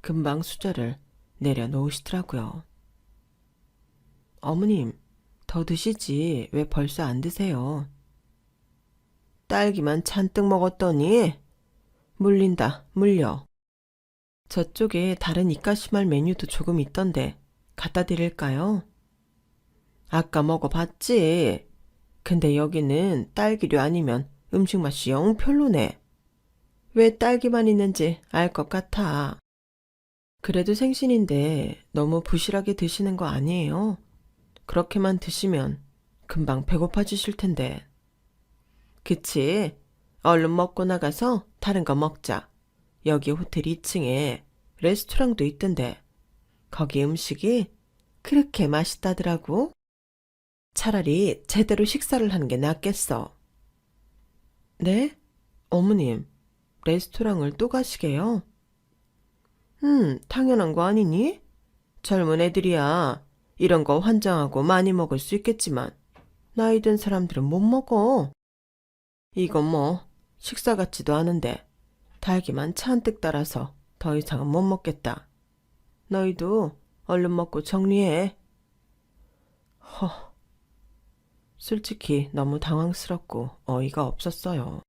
금방 수저를 내려놓으시더라고요. 어머님, 더 드시지 왜 벌써 안 드세요? 딸기만 잔뜩 먹었더니 물린다, 물려. 저쪽에 다른 입가심할 메뉴도 조금 있던데 갖다 드릴까요? 아까 먹어봤지. 근데 여기는 딸기류 아니면 음식 맛이 영 별로네. 왜 딸기만 있는지 알 것 같아. 그래도 생신인데 너무 부실하게 드시는 거 아니에요? 그렇게만 드시면 금방 배고파지실 텐데. 그치? 얼른 먹고 나가서 다른 거 먹자. 여기 호텔 2층에 레스토랑도 있던데 거기 음식이 그렇게 맛있다더라고. 차라리 제대로 식사를 하는 게 낫겠어. 네? 어머님, 레스토랑을 또 가시게요? 당연한 거 아니니? 젊은 애들이야 이런 거 환장하고 많이 먹을 수 있겠지만 나이 든 사람들은 못 먹어. 이건 뭐 식사 같지도 않은데 달기만 잔뜩 따라서 더 이상은 못 먹겠다. 너희도 얼른 먹고 정리해. 허, 솔직히 너무 당황스럽고 어이가 없었어요.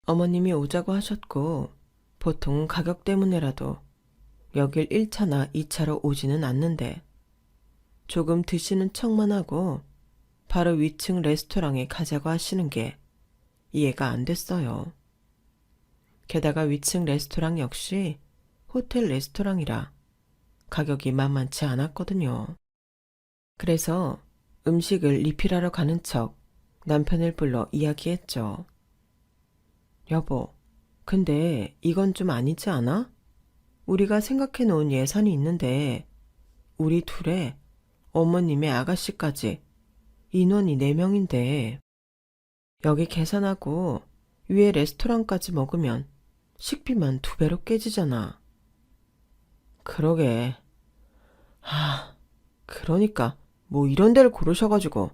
어머님이 오자고 하셨고 보통 가격 때문에라도 여길 1차나 2차로 오지는 않는데 조금 드시는 척만 하고 바로 위층 레스토랑에 가자고 하시는 게 이해가 안 됐어요. 게다가 위층 레스토랑 역시 호텔 레스토랑이라 가격이 만만치 않았거든요. 그래서 음식을 리필하러 가는 척 남편을 불러 이야기했죠. 여보, 근데 이건 좀 아니지 않아? 우리가 생각해 놓은 예산이 있는데 우리 둘에 어머님의 아가씨까지 인원이 4명인데 여기 계산하고 위에 레스토랑까지 먹으면 식비만 2배로 깨지잖아. 그러게. 그러니까 뭐 이런 데를 고르셔가지고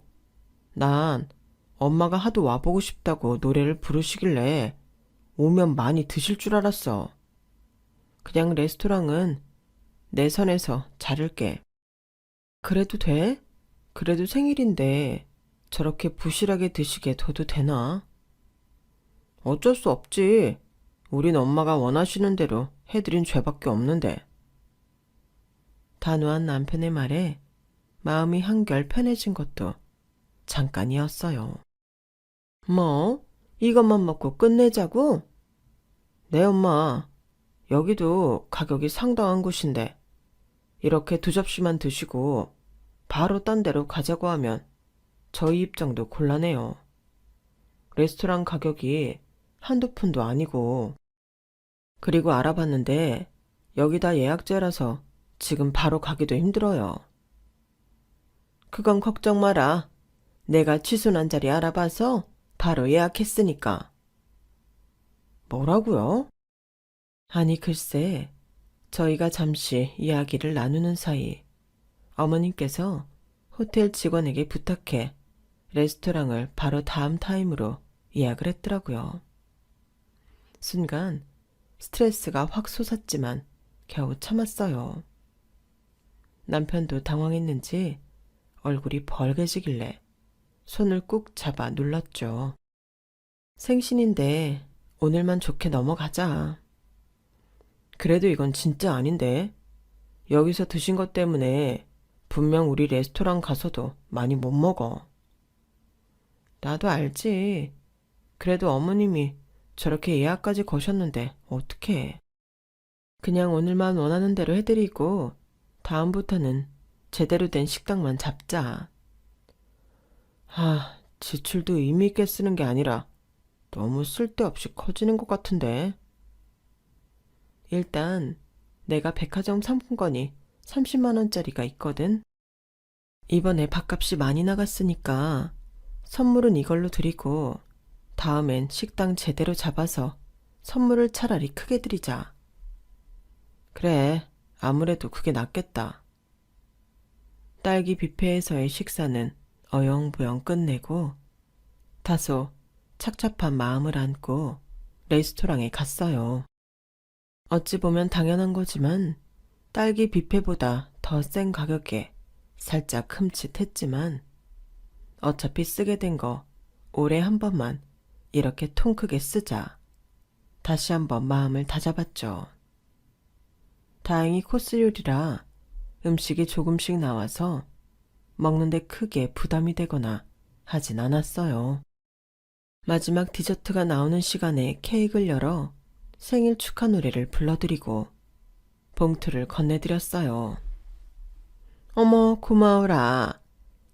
난 엄마가 하도 와보고 싶다고 노래를 부르시길래 오면 많이 드실 줄 알았어. 그냥 레스토랑은 내 선에서 자를게. 그래도 돼? 그래도 생일인데 저렇게 부실하게 드시게 둬도 되나? 어쩔 수 없지. 우린 엄마가 원하시는 대로 해드린 죄밖에 없는데. 단호한 남편의 말에 마음이 한결 편해진 것도 잠깐이었어요. 뭐? 이것만 먹고 끝내자고? 네, 엄마. 여기도 가격이 상당한 곳인데 이렇게 2접시만 드시고 바로 딴 데로 가자고 하면 저희 입장도 곤란해요. 레스토랑 가격이 한두 푼도 아니고 그리고 알아봤는데 여기 다 예약제라서 지금 바로 가기도 힘들어요. 그건 걱정 마라. 내가 취소난 자리 알아봐서 바로 예약했으니까. 뭐라고요? 아니 글쎄, 저희가 잠시 이야기를 나누는 사이 어머님께서 호텔 직원에게 부탁해 레스토랑을 바로 다음 타임으로 예약을 했더라고요. 순간 스트레스가 확 솟았지만 겨우 참았어요. 남편도 당황했는지 얼굴이 벌개지길래 손을 꾹 잡아 눌렀죠. 생신인데 오늘만 좋게 넘어가자. 그래도 이건 진짜 아닌데. 여기서 드신 것 때문에 분명 우리 레스토랑 가서도 많이 못 먹어. 나도 알지. 그래도 어머님이 저렇게 예약까지 거셨는데 어떡해. 그냥 오늘만 원하는 대로 해드리고 다음부터는 제대로 된 식당만 잡자. 지출도 의미 있게 쓰는 게 아니라 너무 쓸데없이 커지는 것 같은데. 일단 내가 백화점 상품권이 30만 원짜리가 있거든. 이번에 밥값이 많이 나갔으니까 선물은 이걸로 드리고 다음엔 식당 제대로 잡아서 선물을 차라리 크게 드리자. 그래, 아무래도 그게 낫겠다. 딸기 뷔페에서의 식사는 어영부영 끝내고 다소 착잡한 마음을 안고 레스토랑에 갔어요. 어찌 보면 당연한 거지만 딸기 뷔페보다 더 센 가격에 살짝 흠칫했지만 어차피 쓰게 된 거 올해 한 번만 이렇게 통 크게 쓰자. 다시 한번 마음을 다잡았죠. 다행히 코스 요리라 음식이 조금씩 나와서 먹는데 크게 부담이 되거나 하진 않았어요. 마지막 디저트가 나오는 시간에 케이크를 열어 생일 축하 노래를 불러드리고 봉투를 건네드렸어요. 어머, 고마워라.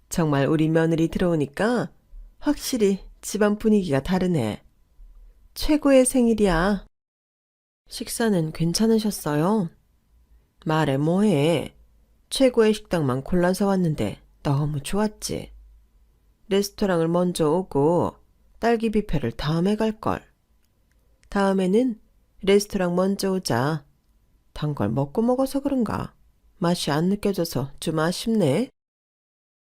정말 우리 며느리 들어오니까 확실히 집안 분위기가 다르네. 최고의 생일이야. 식사는 괜찮으셨어요? 말해 뭐해. 최고의 식당만 골라서 왔는데 너무 좋았지. 레스토랑을 먼저 오고 딸기 뷔페를 다음에 갈걸. 다음에는 레스토랑 먼저 오자. 단 걸 먹어서 그런가 맛이 안 느껴져서 좀 아쉽네.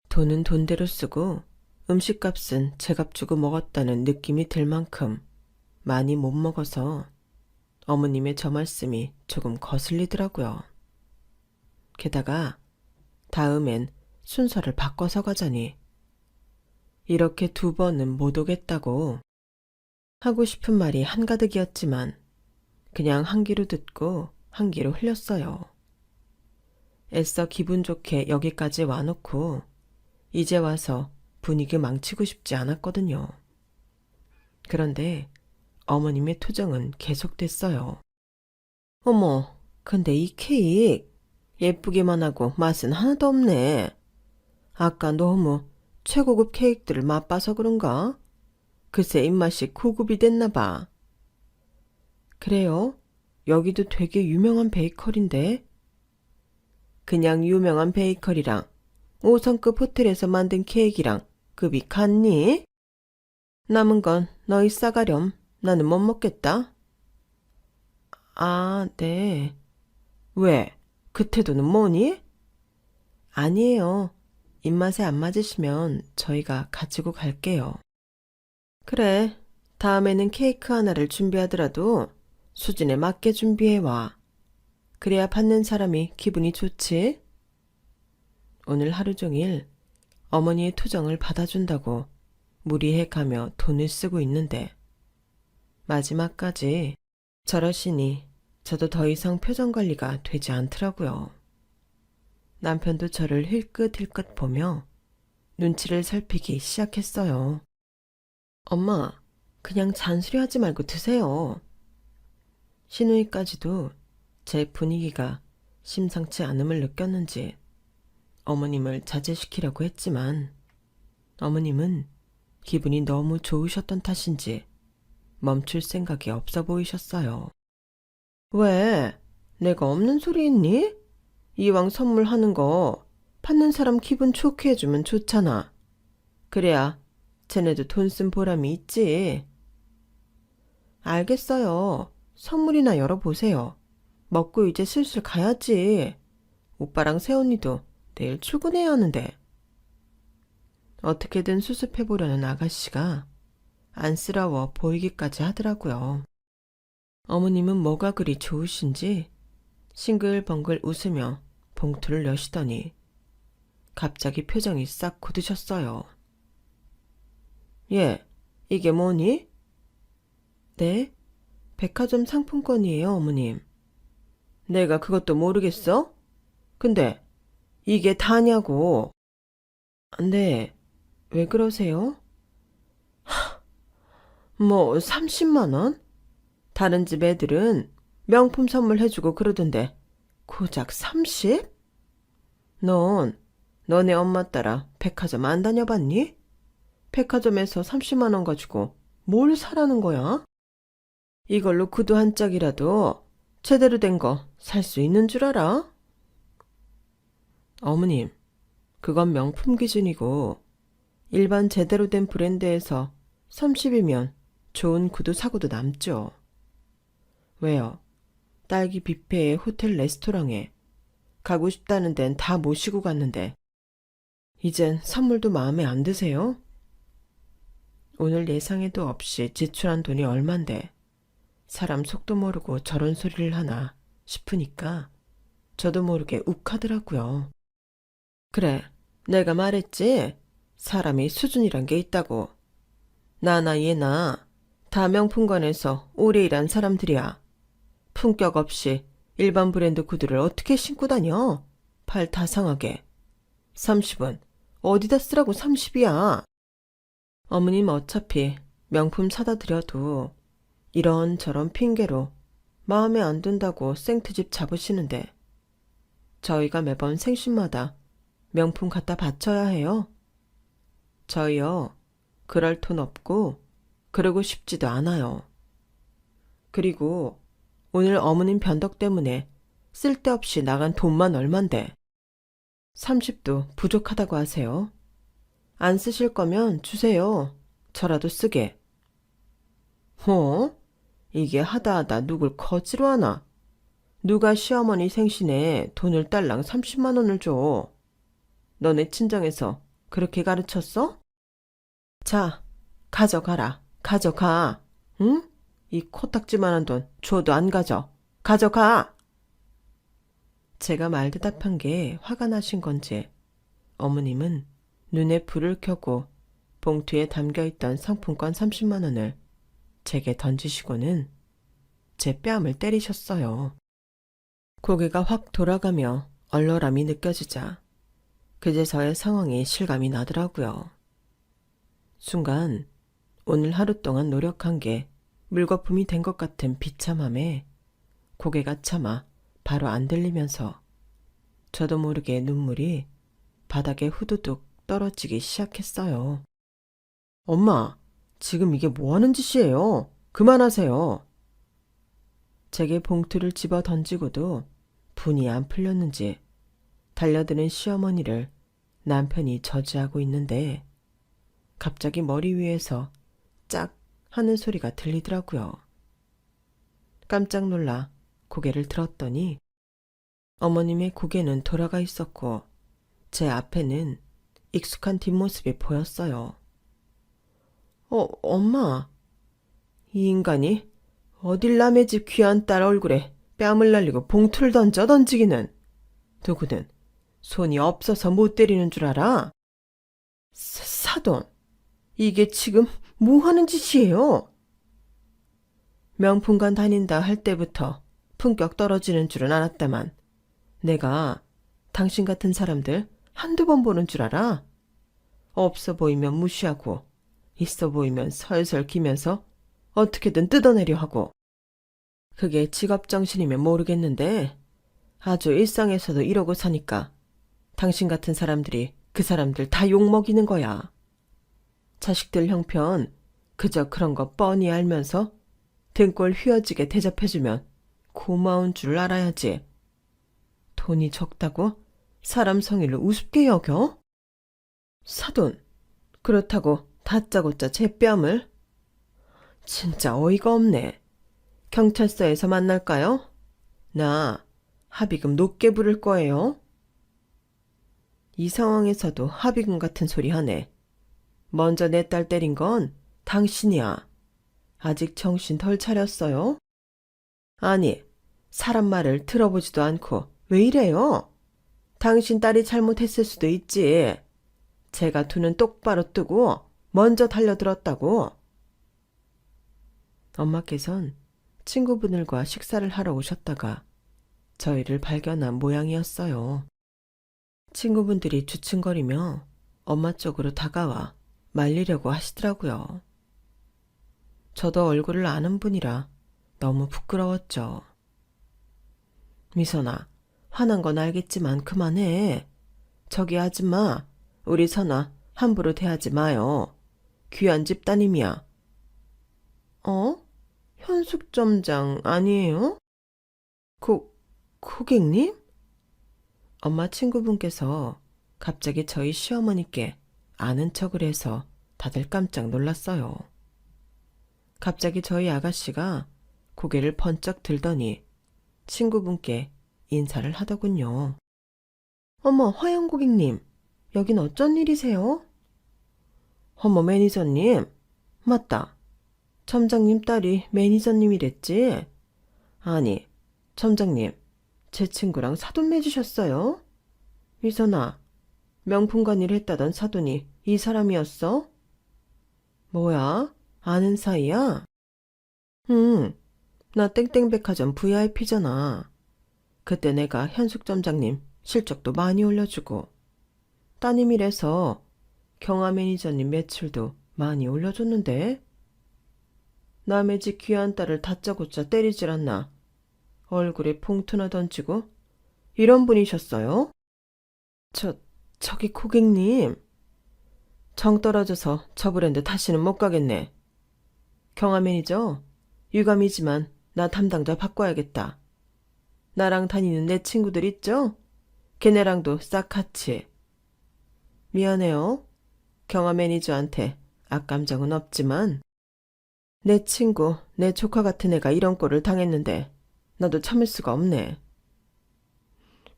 돈은 돈대로 쓰고 음식값은 제값 주고 먹었다는 느낌이 들 만큼 많이 못 먹어서 어머님의 저 말씀이 조금 거슬리더라고요. 게다가 다음엔 순서를 바꿔서 가자니 이렇게 2번은 못 오겠다고 하고 싶은 말이 한가득이었지만 그냥 한 귀로 듣고 한 귀로 흘렸어요. 애써 기분 좋게 여기까지 와놓고 이제 와서 분위기 망치고 싶지 않았거든요. 그런데 어머님의 투정은 계속됐어요. 어머, 근데 이 케이크 예쁘기만 하고 맛은 하나도 없네. 아까 너무 최고급 케이크들을 맛봐서 그런가? 글쎄 입맛이 고급이 됐나 봐. 그래요? 여기도 되게 유명한 베이커리인데? 그냥 유명한 베이커리랑 5성급 호텔에서 만든 케이크랑 급이 같니? 남은 건 너희 싸가렴. 나는 못 먹겠다. 아, 네. 왜? 그 태도는 뭐니? 아니에요. 입맛에 안 맞으시면 저희가 가지고 갈게요. 그래. 다음에는 케이크 하나를 준비하더라도 수준에 맞게 준비해와. 그래야 받는 사람이 기분이 좋지. 오늘 하루 종일 어머니의 투정을 받아준다고 무리해 가며 돈을 쓰고 있는데 마지막까지 저러시니 저도 더 이상 표정 관리가 되지 않더라고요. 남편도 저를 힐끗힐끗 보며 눈치를 살피기 시작했어요. 엄마, 그냥 잔소리하지 말고 드세요. 시누이까지도 제 분위기가 심상치 않음을 느꼈는지 어머님을 자제시키려고 했지만 어머님은 기분이 너무 좋으셨던 탓인지 멈출 생각이 없어 보이셨어요. 왜? 내가 없는 소리 했니? 이왕 선물하는 거 받는 사람 기분 좋게 해주면 좋잖아. 그래야 쟤네도 돈 쓴 보람이 있지. 알겠어요. 선물이나 열어보세요. 먹고 이제 슬슬 가야지. 오빠랑 새언니도 내일 출근해야 하는데. 어떻게든 수습해보려는 아가씨가 안쓰러워 보이기까지 하더라고요. 어머님은 뭐가 그리 좋으신지 싱글벙글 웃으며 봉투를 여시더니 갑자기 표정이 싹 굳으셨어요. 예, 이게 뭐니? 네, 백화점 상품권이에요, 어머님. 내가 그것도 모르겠어? 근데 이게 다냐고. 네, 왜 그러세요? 뭐 30만 원? 다른 집 애들은 명품 선물 해주고 그러던데 고작 30? 넌 너네 엄마 따라 백화점 안 다녀봤니? 백화점에서 30만 원 가지고 뭘 사라는 거야? 이걸로 구두 한 짝이라도 제대로 된 거 살 수 있는 줄 알아? 어머님, 그건 명품 기준이고 일반 제대로 된 브랜드에서 30이면 좋은 구두 사고도 남죠. 왜요? 딸기 뷔페에 호텔 레스토랑에 가고 싶다는 데는 다 모시고 갔는데 이젠 선물도 마음에 안 드세요? 오늘 예상에도 없이 지출한 돈이 얼만데 사람 속도 모르고 저런 소리를 하나 싶으니까 저도 모르게 욱하더라고요. 그래, 내가 말했지? 사람이 수준이란 게 있다고. 나나 얘나 다 명품관에서 오래 일한 사람들이야. 품격 없이 일반 브랜드 구두를 어떻게 신고 다녀? 발 다 상하게. 30은 어디다 쓰라고 30이야. 어머님 어차피 명품 사다 드려도 이런저런 핑계로 마음에 안 든다고 생트집 잡으시는데 저희가 매번 생신마다 명품 갖다 바쳐야 해요. 저희요, 그럴 돈 없고 그러고 싶지도 않아요. 그리고 오늘 어머님 변덕 때문에 쓸데없이 나간 돈만 얼만데 30도 부족하다고 하세요. 안 쓰실 거면 주세요. 저라도 쓰게. 이게 하다하다 누굴 거지로 하나? 누가 시어머니 생신에 돈을 딸랑 30만 원을 줘. 너네 친정에서 그렇게 가르쳤어? 자, 가져가라. 가져가. 응? 이 코딱지만한 돈 줘도 안 가져. 가져가! 제가 말대답한 게 화가 나신 건지 어머님은 눈에 불을 켜고 봉투에 담겨있던 상품권 30만 원을 제게 던지시고는 제 뺨을 때리셨어요. 고개가 확 돌아가며 얼얼함이 느껴지자 그제서야 상황이 실감이 나더라고요. 순간 오늘 하루 동안 노력한 게 물거품이 된 것 같은 비참함에 고개가 차마 바로 안 들리면서 저도 모르게 눈물이 바닥에 후두둑 떨어지기 시작했어요. 엄마, 지금 이게 뭐 하는 짓이에요? 그만하세요. 제게 봉투를 집어 던지고도 분이 안 풀렸는지 달려드는 시어머니를 남편이 저지하고 있는데 갑자기 머리 위에서 짝 하는 소리가 들리더라고요. 깜짝 놀라 고개를 들었더니 어머님의 고개는 돌아가 있었고 제 앞에는 익숙한 뒷모습이 보였어요. 엄마. 이 인간이 어딜 남의 집 귀한 딸 얼굴에 뺨을 날리고 봉투를 던지기는. 누구든 손이 없어서 못 때리는 줄 알아? 사돈, 이게 지금 뭐 하는 짓이에요? 명품관 다닌다 할 때부터 품격 떨어지는 줄은 알았다만 내가 당신 같은 사람들 한두 번 보는 줄 알아? 없어 보이면 무시하고 있어 보이면 설설 기면서 어떻게든 뜯어내려 하고. 그게 직업정신이면 모르겠는데 아주 일상에서도 이러고 사니까 당신 같은 사람들이 그 사람들 다 욕먹이는 거야. 자식들 형편 그저 그런 거 뻔히 알면서 등골 휘어지게 대접해주면 고마운 줄 알아야지. 돈이 적다고 사람 성의를 우습게 여겨? 사돈, 그렇다고 다짜고짜 제 뺨을? 진짜 어이가 없네. 경찰서에서 만날까요? 나 합의금 높게 부를 거예요. 이 상황에서도 합의금 같은 소리 하네. 먼저 내 딸 때린 건 당신이야. 아직 정신 덜 차렸어요? 아니, 사람 말을 들어보지도 않고 왜 이래요? 당신 딸이 잘못했을 수도 있지. 제가 두 눈 똑바로 뜨고 먼저 달려들었다고. 엄마께선 친구분들과 식사를 하러 오셨다가 저희를 발견한 모양이었어요. 친구분들이 주춤거리며 엄마 쪽으로 다가와 말리려고 하시더라고요. 저도 얼굴을 아는 분이라 너무 부끄러웠죠. 미선아, 화난 건 알겠지만 그만해. 저기 아줌마, 우리 선아 함부로 대하지 마요. 귀한 집 따님이야. 현숙점장 아니에요? 고객님? 엄마 친구분께서 갑자기 저희 시어머니께 아는 척을 해서 다들 깜짝 놀랐어요. 갑자기 저희 아가씨가 고개를 번쩍 들더니 친구분께 인사를 하더군요. 어머, 화영 고객님, 여긴 어쩐 일이세요? 어머, 매니저님, 맞다. 점장님 딸이 매니저님이랬지? 아니, 점장님, 제 친구랑 사돈 맺으셨어요? 미선아, 명품관 일 했다던 사돈이 이 사람이었어? 뭐야? 아는 사이야? 나 땡땡백화점 VIP잖아. 그때 내가 현숙 점장님 실적도 많이 올려주고 따님이래서 경아 매니저님 매출도 많이 올려줬는데 남의 집 귀한 딸을 다짜고짜 때리질 않나. 얼굴에 봉투나 던지고 이런 분이셨어요? 저기 고객님. 정 떨어져서 저 브랜드 다시는 못 가겠네. 경아 매니저, 유감이지만 나 담당자 바꿔야겠다. 나랑 다니는 내 친구들 있죠? 걔네랑도 싹 같이. 미안해요. 경아 매니저한테 악감정은 없지만 내 친구, 내 조카 같은 애가 이런 꼴을 당했는데 나도 참을 수가 없네.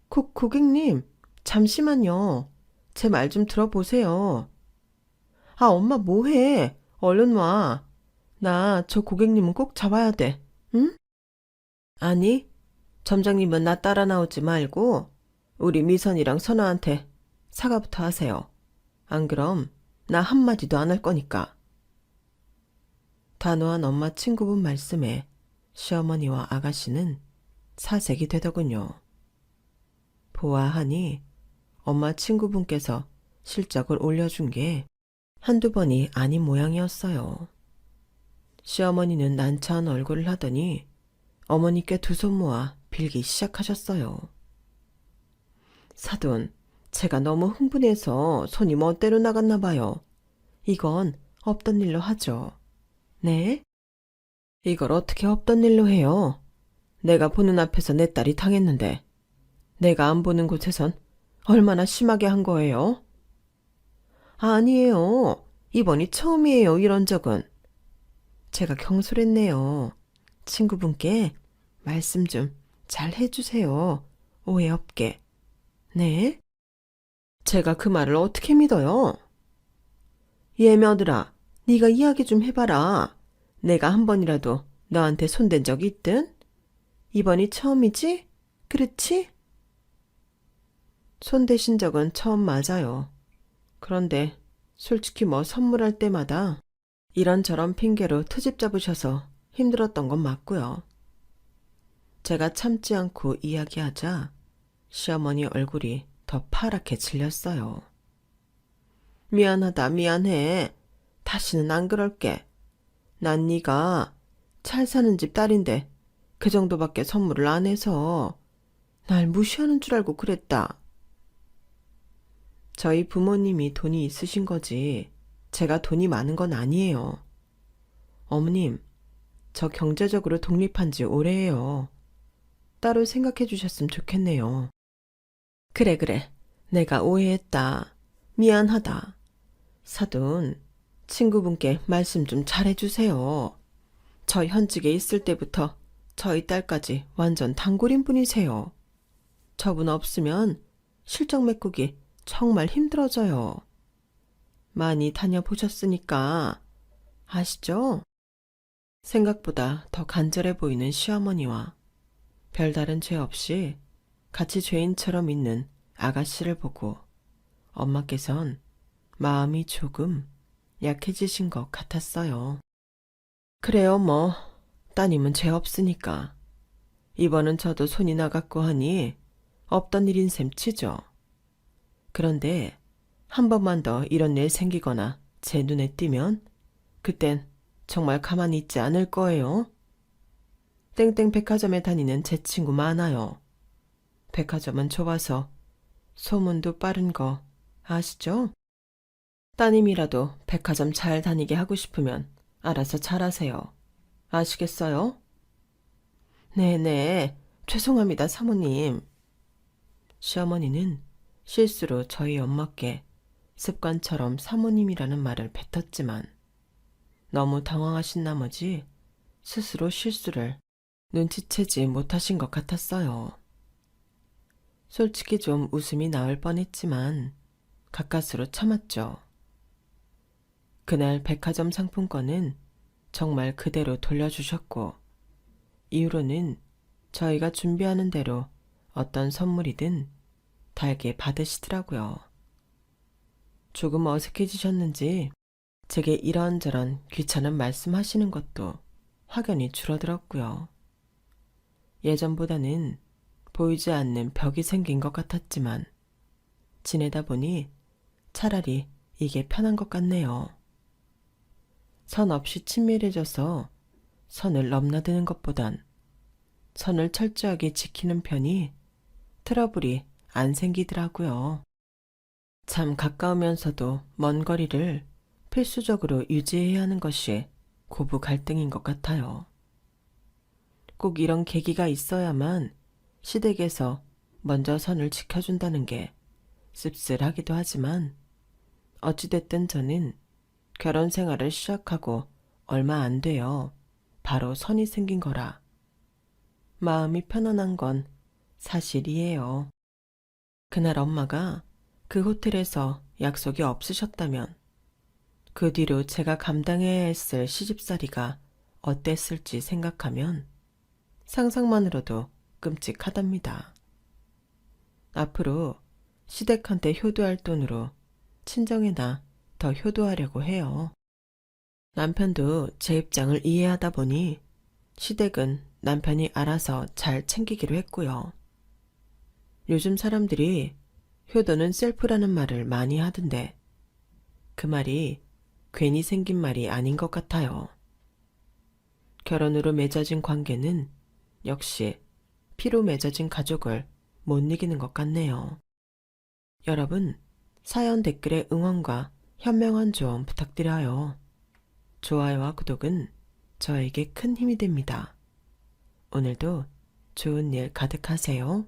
고객님, 잠시만요. 제 말 좀 들어보세요. 엄마 뭐해? 얼른 와. 나 저 고객님은 꼭 잡아야 돼. 응? 아니, 점장님은 나 따라 나오지 말고 우리 미선이랑 선아한테 사과부터 하세요. 안 그럼 나 한마디도 안 할 거니까. 단호한 엄마 친구분 말씀에 시어머니와 아가씨는 사색이 되더군요. 보아하니 엄마 친구분께서 실적을 올려준 게 한두 번이 아닌 모양이었어요. 시어머니는 난처한 얼굴을 하더니 어머니께 두 손 모아 빌기 시작하셨어요. 사돈, 제가 너무 흥분해서 손이 멋대로 나갔나 봐요. 이건 없던 일로 하죠. 네? 이걸 어떻게 없던 일로 해요? 내가 보는 앞에서 내 딸이 당했는데 내가 안 보는 곳에선 얼마나 심하게 한 거예요? 아니에요. 이번이 처음이에요, 이런 적은. 제가 경솔했네요. 친구분께 말씀 좀 잘 해주세요. 오해 없게. 네? 제가 그 말을 어떻게 믿어요? 예며들아, 네가 이야기 좀 해봐라. 내가 한 번이라도 너한테 손댄 적 있든? 이번이 처음이지? 그렇지? 손대신 적은 처음 맞아요. 그런데 솔직히 뭐 선물할 때마다 이런저런 핑계로 트집 잡으셔서 힘들었던 건 맞고요. 제가 참지 않고 이야기하자 시어머니 얼굴이 더 파랗게 질렸어요. 미안하다, 미안해. 다시는 안 그럴게. 난 네가 잘 사는 집 딸인데 그 정도밖에 선물을 안 해서 날 무시하는 줄 알고 그랬다. 저희 부모님이 돈이 있으신 거지 제가 돈이 많은 건 아니에요. 어머님, 저 경제적으로 독립한 지 오래예요. 따로 생각해 주셨으면 좋겠네요. 그래, 그래. 내가 오해했다. 미안하다. 사돈, 친구분께 말씀 좀 잘해주세요. 저 현직에 있을 때부터 저희 딸까지 완전 단골인 분이세요. 저분 없으면 실적 메꾸기 정말 힘들어져요. 많이 다녀보셨으니까 아시죠? 생각보다 더 간절해 보이는 시어머니와 별다른 죄 없이 같이 죄인처럼 있는 아가씨를 보고 엄마께선 마음이 조금 약해지신 것 같았어요. 그래요, 뭐. 따님은 죄 없으니까. 이번은 저도 손이 나갔고 하니 없던 일인 셈 치죠. 그런데 한 번만 더 이런 일 생기거나 제 눈에 띄면 그땐 정말 가만히 있지 않을 거예요. 땡땡 백화점에 다니는 제 친구 많아요. 백화점은 좁아서 소문도 빠른 거 아시죠? 따님이라도 백화점 잘 다니게 하고 싶으면 알아서 잘하세요. 아시겠어요? 네네, 죄송합니다, 사모님. 시어머니는 실수로 저희 엄마께 습관처럼 사모님이라는 말을 뱉었지만 너무 당황하신 나머지 스스로 실수를 눈치채지 못하신 것 같았어요. 솔직히 좀 웃음이 나올 뻔했지만 가까스로 참았죠. 그날 백화점 상품권은 정말 그대로 돌려주셨고 이후로는 저희가 준비하는 대로 어떤 선물이든 달게 받으시더라고요. 조금 어색해지셨는지 제게 이런저런 귀찮은 말씀하시는 것도 확연히 줄어들었고요. 예전보다는 보이지 않는 벽이 생긴 것 같았지만 지내다 보니 차라리 이게 편한 것 같네요. 선 없이 친밀해져서 선을 넘나드는 것보단 선을 철저하게 지키는 편이 트러블이 안 생기더라고요. 참 가까우면서도 먼 거리를 필수적으로 유지해야 하는 것이 고부 갈등인 것 같아요. 꼭 이런 계기가 있어야만 시댁에서 먼저 선을 지켜준다는 게 씁쓸하기도 하지만 어찌됐든 저는 결혼 생활을 시작하고 얼마 안 돼요. 바로 선이 생긴 거라. 마음이 편안한 건 사실이에요. 그날 엄마가 그 호텔에서 약속이 없으셨다면 그 뒤로 제가 감당해야 했을 시집살이가 어땠을지 생각하면 상상만으로도 끔찍하답니다. 앞으로 시댁한테 효도할 돈으로 친정에나 더 효도하려고 해요. 남편도 제 입장을 이해하다 보니 시댁은 남편이 알아서 잘 챙기기로 했고요. 요즘 사람들이 효도는 셀프라는 말을 많이 하던데 그 말이 괜히 생긴 말이 아닌 것 같아요. 결혼으로 맺어진 관계는 역시 피로 맺어진 가족을 못 이기는 것 같네요. 여러분, 사연 댓글에 응원과 현명한 조언 부탁드려요. 좋아요와 구독은 저에게 큰 힘이 됩니다. 오늘도 좋은 일 가득하세요.